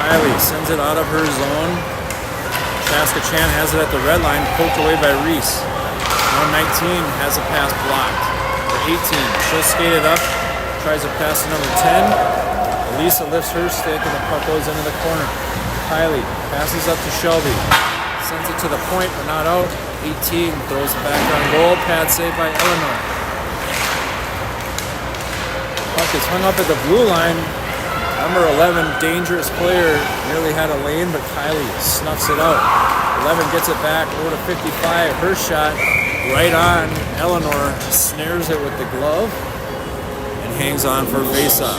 Kylie sends it out of her zone. Chaska Chan has it at the red line, poked away by Reese. 119 has a pass blocked. For 18, she'll skate it up, tries to pass to number 10. Elisa lifts her stick and the puck goes into the corner. Kylie passes up to Shelby. Sends it to the point, but not out. 18 throws it back on goal. Pad saved by Eleanor. Puck is hung up at the blue line. Number 11, dangerous player, nearly had a lane, but Kylie snuffs it out. 11 gets it back over to 55. Her shot right on. Eleanor snares it with the glove and hangs on for a face-off.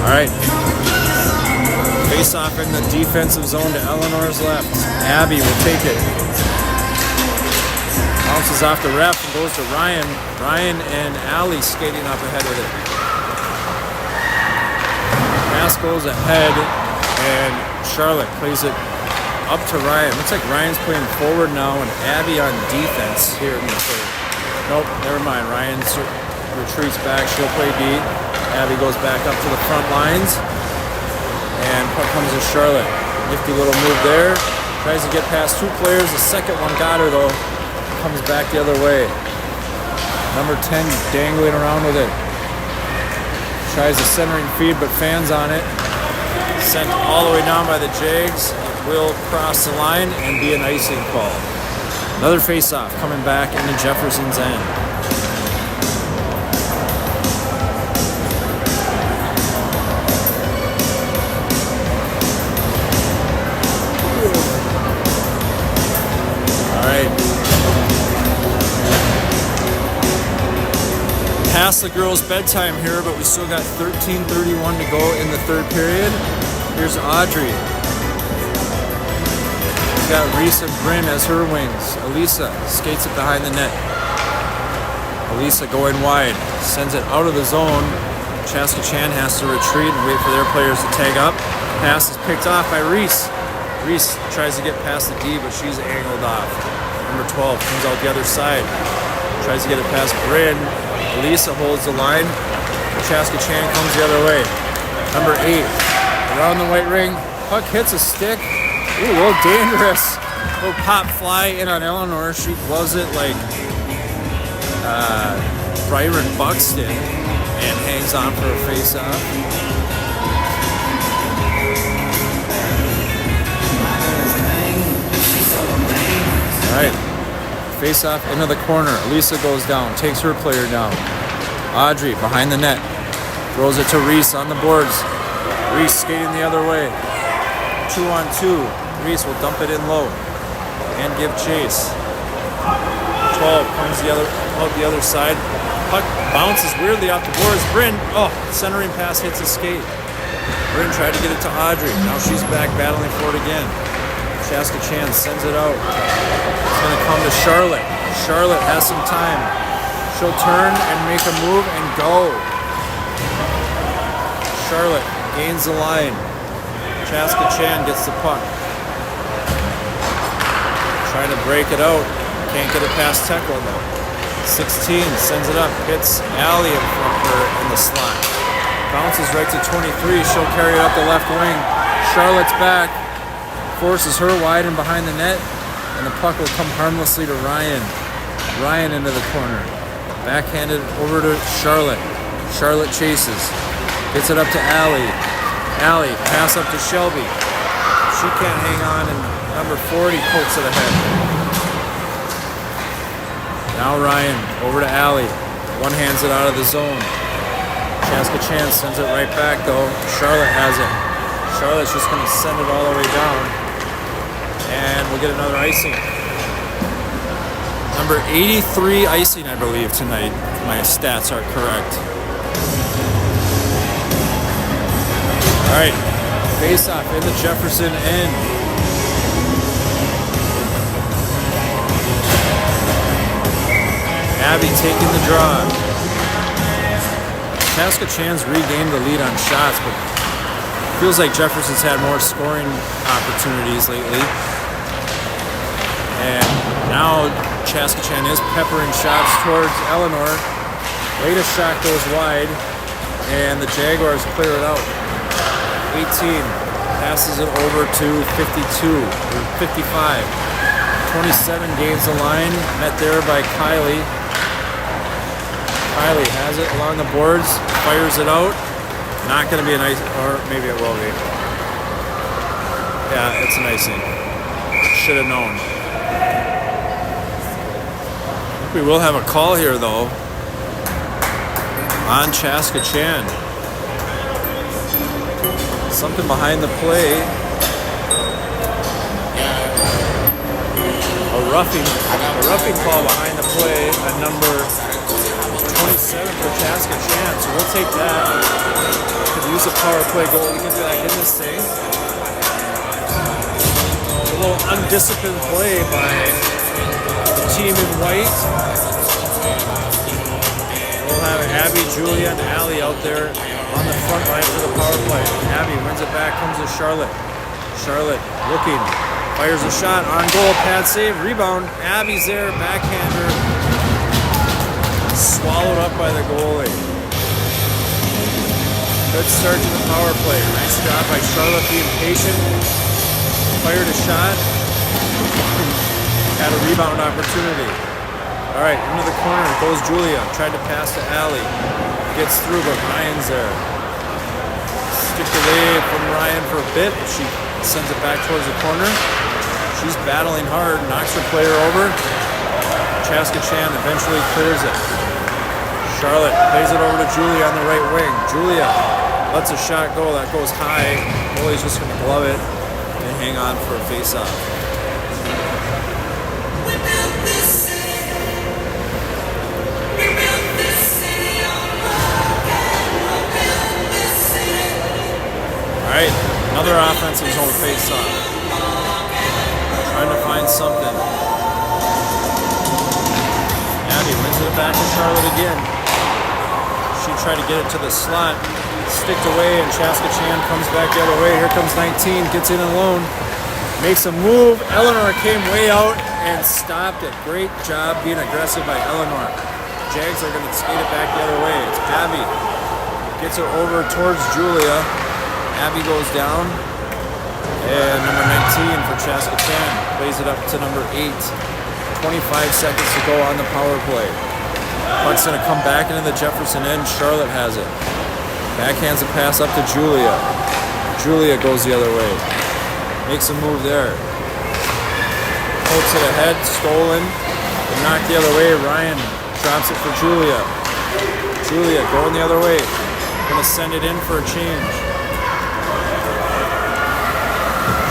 All right. Face off in the defensive zone to Eleanor's left. Abby will take it. Bounces off the ref and goes to Ryan. Ryan and Allie skating up ahead with it. Pass goes ahead and Charlotte plays it up to Ryan. Looks like Ryan's playing forward now and Abby on defense here in the third. Nope, never mind. Ryan retreats back. She'll play D. Abby goes back up to the front lines. And puck comes to Charlotte. Nifty little move there. Tries to get past 2 players. The second one got her though. Comes back the other way. Number 10 dangling around with it. Tries a centering feed but fans on it. Sent all the way down by the Jags. Will cross the line and be an icing call. Another face-off coming back into Jefferson's end. All right. Past the girls' bedtime here, but we still got 13:31 to go in the third period. Here's Audrey. Got Reese and Bryn as her wings. Elisa skates it behind the net. Elisa going wide, sends it out of the zone. Chaska Chan has to retreat and wait for their players to tag up. Pass is picked off by Reese. Reese tries to get past the D, but she's angled off. Number 12 comes out the other side. Tries to get it past Bryn. Elisa holds the line. Chaska Chan comes the other way. Number 8 around the white ring. Puck hits a stick. Ooh, a little dangerous. A little pop fly in on Eleanor. She gloves it like Byron Buxton and hangs on for a face-off. All right, face-off into the corner. Elisa goes down, takes her player down. Audrey behind the net. Throws it to Reese on the boards. Reese skating the other way. 2-on-2. Reese will dump it in low and give chase. 12 comes out the other side. Puck bounces weirdly off the boards. Bryn, centering pass hits a skate. Bryn tried to get it to Audrey. Now she's back battling for it again. Chaska Chan sends it out. It's going to come to Charlotte. Charlotte has some time. She'll turn and make a move and go. Charlotte gains the line. Chaska Chan gets the puck. Trying to break it out. Can't get it past Tekla though. 16 sends it up. Hits Allie in front of her in the slot. Bounces right to 23. She'll carry it up the left wing. Charlotte's back. Forces her wide and behind the net. And the puck will come harmlessly to Ryan. Ryan into the corner. Backhanded over to Charlotte. Charlotte chases. Gets it up to Allie. Allie, pass up to Shelby. She can't hang on, and number 40 pokes it ahead. Now Ryan, over to Allie. One hands it out of the zone. Chaska Chan sends it right back, though. Charlotte has it. Charlotte's just going to send it all the way down. And we'll get another icing. Number 83 icing, I believe, tonight. If my stats are correct. All right, face-off in the Jefferson end. Abby taking the draw. Chaska Chan's regained the lead on shots, but feels like Jefferson's had more scoring opportunities lately. And now Chaska Chan is peppering shots towards Eleanor. Latest shot goes wide, and the Jaguars clear it out. 18 passes it over to 52 or 55. 27 gains the line, met there by Kylie. Kylie has it along the boards, fires it out. Not going to be an ice, or maybe it will be. Yeah, it's an icing. Should have known. I think we will have a call here though on Chaska Chan. Something behind the play. A roughing call behind the play on number 27 for Chaska Chan. So we'll take that. Could use a power play goal to get back in this thing. A little undisciplined play by the team in white. We'll have Abby, Julia, and Allie out there on the front line for the power play. Abby wins it back, comes to Charlotte. Charlotte looking, fires a shot, on goal, pad save, rebound. Abby's there, backhander. Swallowed up by the goalie. Good start to the power play. Nice job by Charlotte being patient. Fired a shot. Had a rebound opportunity. All right, into the corner goes Julia. Tried to pass to Allie. Gets through, but Ryan's there. Stick away from Ryan for a bit. She sends it back towards the corner. She's battling hard, knocks her player over. Chaska eventually clears it. Charlotte plays it over to Julia on the right wing. Julia lets a shot go. That goes high. Goalie's just going to glove it and hang on for a face-off. All right, another offensive zone face-off. Trying to find something. Abby wins it back to Charlotte again. She tried to get it to the slot. Sticked away, and Chaska comes back the other way. Here comes 19, gets in alone. Makes a move. Eleanor came way out and stopped it. Great job being aggressive by Eleanor. Jags are going to skate it back the other way. It's Abby. Gets it over towards Julia. Abby goes down. And number 19 for Chaska plays it up to number 8. 25 seconds to go on the power play. Puck's going to come back into the Jefferson end. Charlotte has it. Backhands a pass up to Julia. Julia goes the other way. Makes a move there. Pokes it ahead, stolen. And knocked the other way. Ryan drops it for Julia. Julia going the other way. Gonna send it in for a change.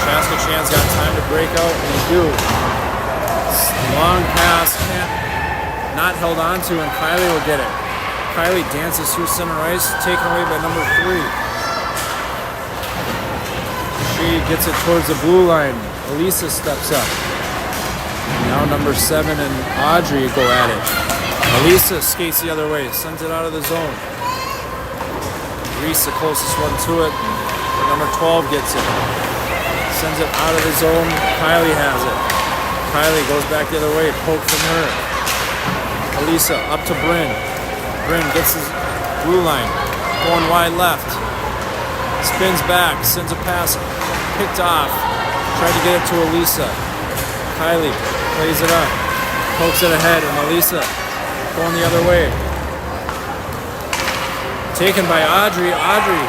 Chaska got time to break out, and they do. Long pass, not held on to, and Kylie will get it. Kylie dances through center ice, taken away by number 3. She gets it towards the blue line. Elisa steps up. Now number 7 and Audrey go at it. Elisa skates the other way, sends it out of the zone. Reese, the closest one to it. Number 12 gets it. Sends it out of the zone. Kylie has it. Kylie goes back the other way, poke from her. Elisa up to Bryn. Bryn gets his blue line, going wide left. Spins back, sends a pass, picked off. Tried to get it to Elisa. Kylie plays it up, pokes it ahead, and Elisa going the other way. Taken by Audrey. Audrey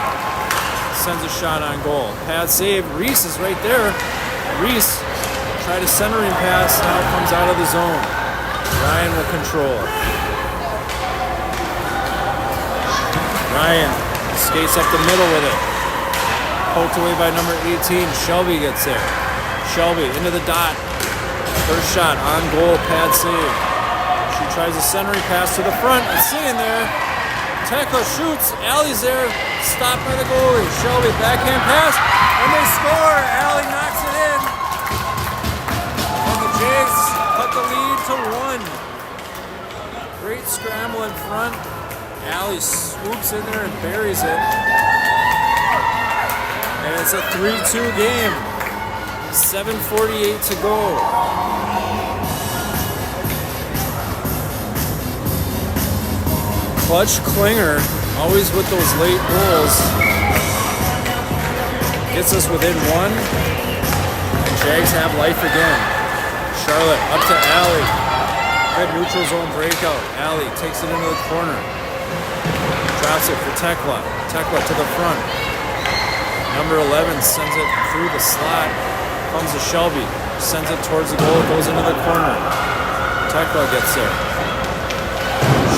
sends a shot on goal. Pad save. Reese is right there. Reese tried a centering pass, now comes out of the zone. Ryan will control. Ryan skates up the middle with it. Poked away by number 18. Shelby gets there. Shelby into the dot. First shot on goal, pad save. She tries a centering pass to the front. It's in there. Tekla shoots. Allie's there. Stopped by the goalie. Shelby backhand pass. And they score. Allie knocks it in. And the Jags cut the lead to 1. Great scramble in front. Allie swoops in there and buries it. And it's a 3-2 game. 7:48 to go. Clutch Klinger, always with those late goals, gets us within 1. And Jags have life again. Charlotte up to Allie. Good neutral zone breakout. Allie takes it into the corner. Drops it for Tekla. Tekla to the front. Number 11 sends it through the slot. Comes to Shelby. Sends it towards the goal. Goes into the corner. Tekla gets there.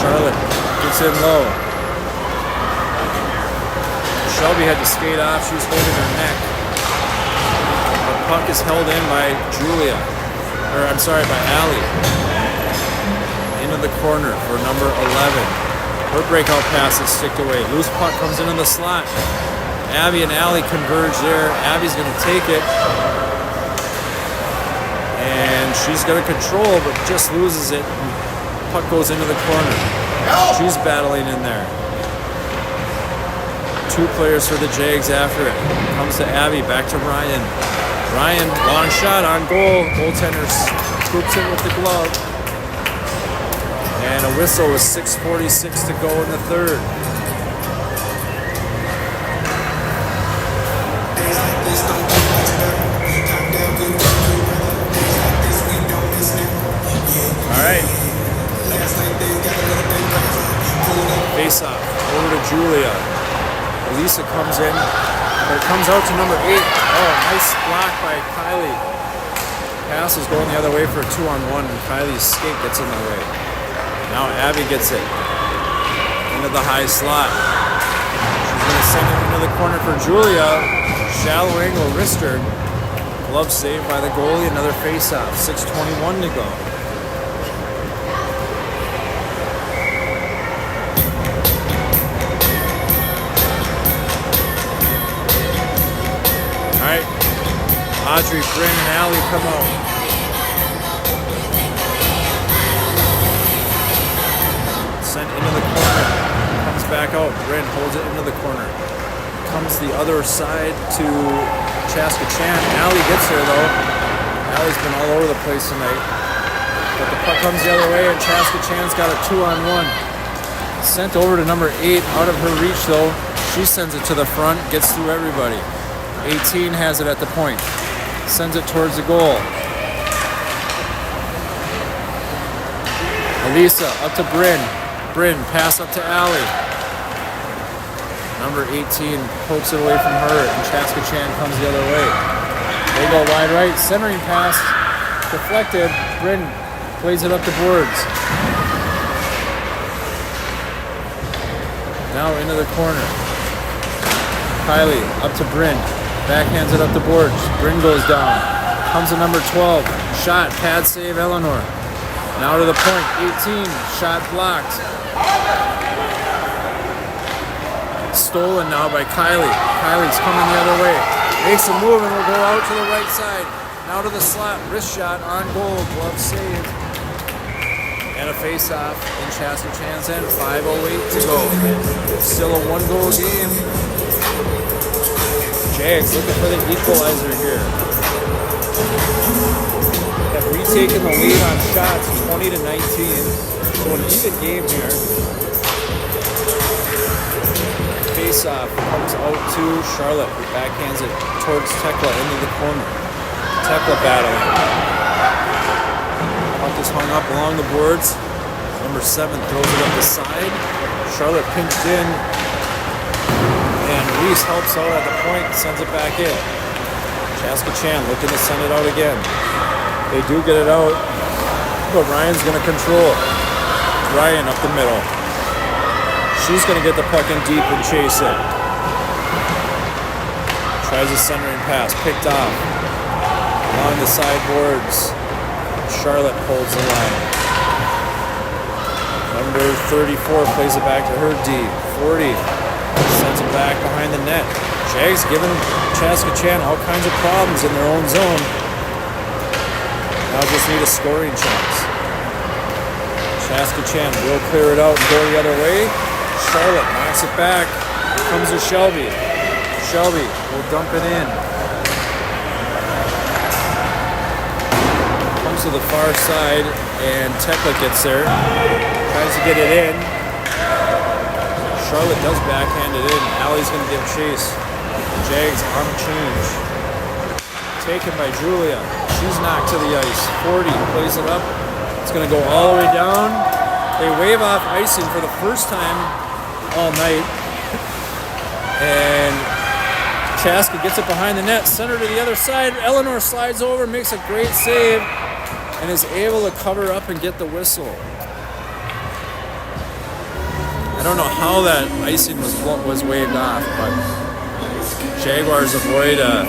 Charlotte gets in low. Shelby had to skate off. She was holding her neck. The puck is held in by Julia. By Allie. Into the corner for number 11. Her breakout pass is sticked away. Loose puck comes into the slot. Abby and Allie converge there. Abby's going to take it. And she's going to control, but just loses it. Puck goes into the corner. She's battling in there. 2 players for the Jags after it. Comes to Abby, back to Ryan. Ryan, long shot on goal. Goaltender scoops it with the glove. And a whistle with 6:46 to go in the third. All right. Face off over to Julia. Elisa comes in, but it comes out to number 8. Oh, nice block by Kylie. Pass is going the other way for a 2-on-1, and Kylie's skate gets in the way. Now Abby gets it into the high slot. She's going to send it into the corner for Julia. Shallow angle wrister. Glove saved by the goalie. Another face-off. 6:21 to go. All right. Audrey, Bryn, and Allie come out. Sent into the corner. Comes back out. Bryn holds it into the corner. Comes the other side to Chaska Chan. Allie gets there though. Allie's been all over the place tonight. But the puck comes the other way and Chaska Chan's got a 2-on-1. Sent over to number 8, out of her reach though. She sends it to the front, gets through everybody. 18 has it at the point. Sends it towards the goal. Elisa up to Bryn. Bryn pass up to Allie. Number 18 pokes it away from her, and Chaska Chan comes the other way. They go wide right, centering pass, deflected. Bryn plays it up the boards. Now into the corner. Kylie up to Bryn, backhands it up the boards. Bryn goes down. Comes to number 12. Shot, pad save, Eleanor. Now to the point, 18. Shot blocked. Stolen now by Kylie. Kylie's coming the other way. Makes a move and will go out to the right side. Now to the slot. Wrist shot on goal. Glove saved. And a face-off in Chaska Chan's end. 5:08 to go. Still a 1-goal game. Jags looking for the equalizer here. Have retaken the lead on shots 20-19. So an even game here. Face-off comes out to Charlotte, who backhands it towards Tekla into the corner. Tekla battling. Puck is hung up along the boards. Number 7 throws it up the side. Charlotte pinched in, and Reese helps out at the point and sends it back in. Chaska Chan looking to send it out again. They do get it out, but Ryan's going to control. Ryan up the middle. She's going to get the puck in deep and chase it. Tries a centering pass, picked off. Along the sideboards, Charlotte holds the line. Number 34 plays it back to her D. 40 sends it back behind the net. Jags giving Chaska Chan all kinds of problems in their own zone. Now just need a scoring chance. Chaska Chan will clear it out and go the other way. Charlotte knocks it back. Here comes to Shelby. Shelby will dump it in. Comes to the far side, and Tekla gets there. Tries to get it in. Charlotte does backhand it in. Allie's going to give chase. Jags on the change. Taken by Julia. She's knocked to the ice. 40 plays it up. It's going to go all the way down. They wave off icing for the first time all night. And Chaska gets it behind the net. Center to the other side. Eleanor slides over, makes a great save, and is able to cover up and get the whistle. I don't know how that icing was waved off, but Jaguars avoid a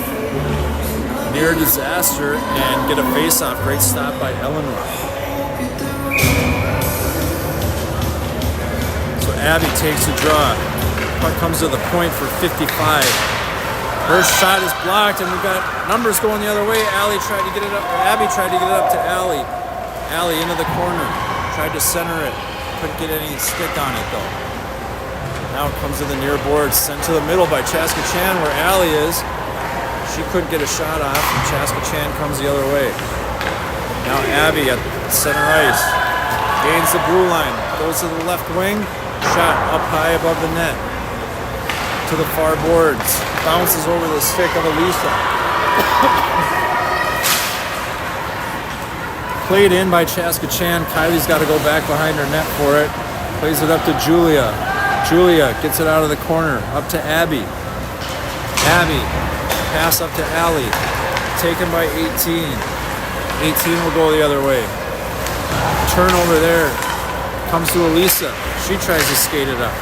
near disaster and get a face-off. Great stop by Eleanor. So Abby takes the draw. Puck comes to the point for 55. Her shot is blocked, and we've got numbers going the other way. Abby tried to get it up to Allie. Allie into the corner. Tried to center it. Couldn't get any stick on it though. Now it comes to the near boards, sent to the middle by Chaska Chan where Allie is. She couldn't get a shot off, and Chaska Chan comes the other way. Now Abby at center ice. Gains the blue line, goes to the left wing. Shot up high above the net. To the far boards. Bounces over the stick of Elisa. Played in by Chaska Chan. Kylie's got to go back behind her net for it. Plays it up to Julia. Julia gets it out of the corner. Up to Abby. Abby. Pass up to Allie. Taken by 18. 18 will go the other way. Turnover there. Comes to Elisa. She tries to skate it up.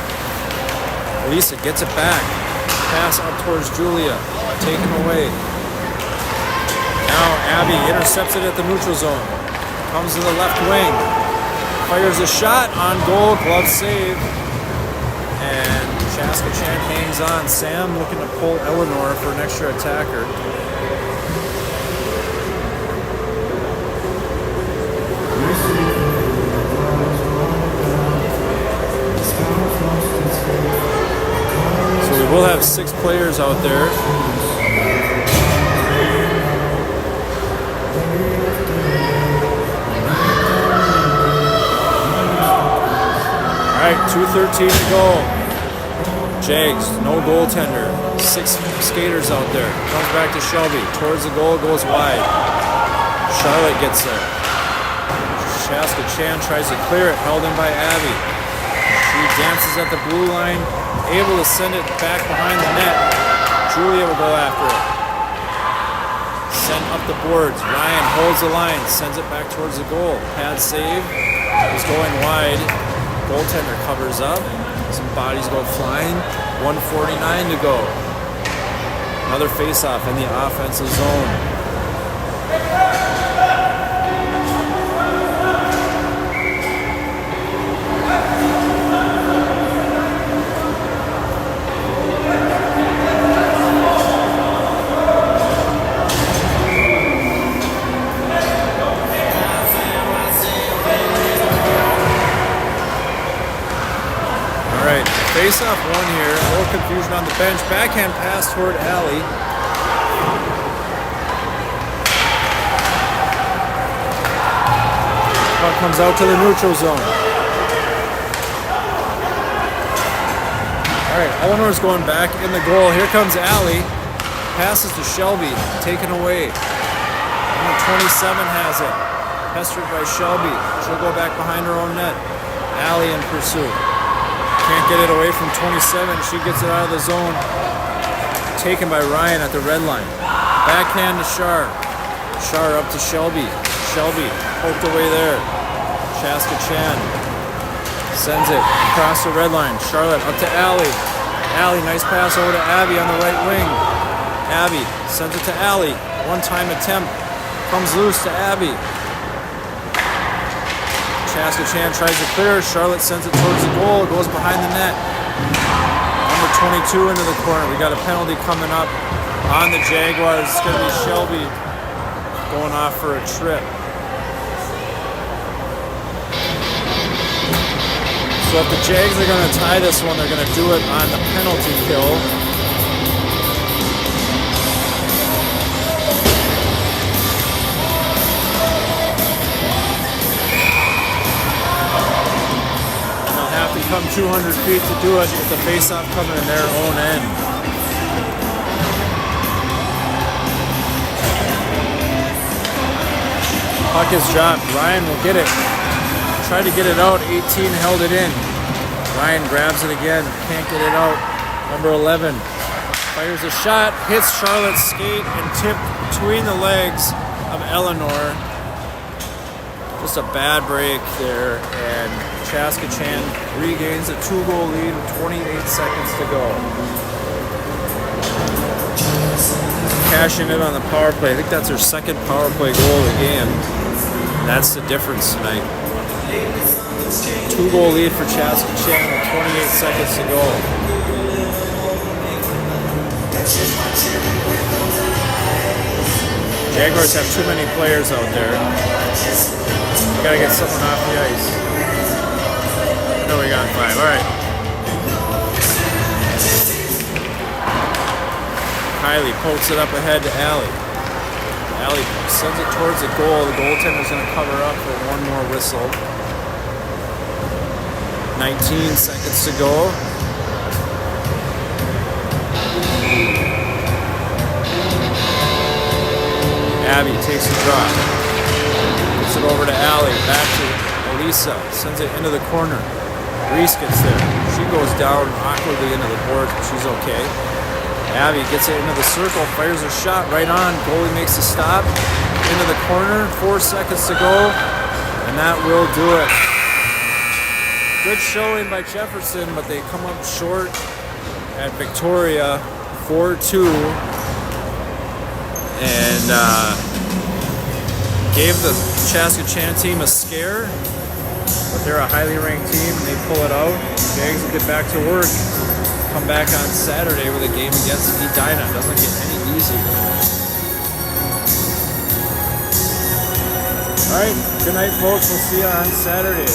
Elisa gets it back. Pass up towards Julia. Taken away. Now Abby intercepts it at the neutral zone. Comes to the left wing. Fires a shot on goal. Glove save. And Chaska Chan hangs on. Sam looking to pull Eleanor for an extra attacker. So we will have 6 players out there. All right, 2:13 to go. Jags, no goaltender. 6 skaters out there. Comes back to Shelby. Towards the goal, goes wide. Charlotte gets there. Chaska Chan tries to clear it, held in by Abby. She dances at the blue line, able to send it back behind the net. Julia will go after it. Sent up the boards. Ryan holds the line, sends it back towards the goal. Pad save. Is going wide. Goaltender covers up. Some bodies go flying. 1:49 to go. Another face-off in the offensive zone. Face-off one here. A little confusion on the bench. Backhand pass toward Allie. Puck comes out to the neutral zone. All right, Eleanor's going back in the goal. Here comes Allie. Passes to Shelby. Taken away. Number 27 has it. Pestered by Shelby. She'll go back behind her own net. Allie in pursuit. Can't get it away from 27. She gets it out of the zone. Taken by Ryan at the red line. Backhand to Shar. Shar up to Shelby. Shelby poked away there. Chaska Chan sends it across the red line. Charlotte up to Allie. Allie, nice pass over to Abby on the right wing. Abby sends it to Allie. One-time attempt. Comes loose to Abby. Chaska Chan tries to clear. Charlotte sends it towards the goal. Goes behind the net. Number 22 into the corner. We got a penalty coming up on the Jaguars. It's going to be Shelby going off for a trip. So if the Jags are going to tie this one, they're going to do it on the penalty kill. Come 200 feet to do it with the face-off coming in their own end. Puck is dropped. Ryan will get it. Tried to get it out. 18 held it in. Ryan grabs it again. Can't get it out. Number 11 fires a shot. Hits Charlotte's skate and tipped between the legs of Eleanor. Just a bad break there, and Chaska Chan regains a 2-goal lead with 28 seconds to go. Cashing in on the power play. I think that's their second power play goal of the game. That's the difference tonight. 2-goal lead for Chaska Chan with 28 seconds to go. Jaguars have too many players out there. We gotta get someone off the ice. No, we got 5. All right. Kylie pokes it up ahead to Allie. Allie sends it towards the goal. The goaltender's going to cover up for one more whistle. 19 seconds to go. Abby takes a drop. Gets it over to Allie. Back to Elisa. Sends it into the corner. Reese gets there. She goes down awkwardly into the boards, but she's okay. Abby gets it into the circle, fires a shot right on. Goalie makes a stop. into the corner. 4 seconds to go, and that will do it. Good showing by Jefferson, but they come up short at Victoria 4-2, and gave the Chaska Chan team a scare, but they're a highly ranked team and they pull it out. Jags will get back to work, come back on Saturday with a game against Edina. Doesn't get any easier. All right, good night, folks. We'll see you on Saturday.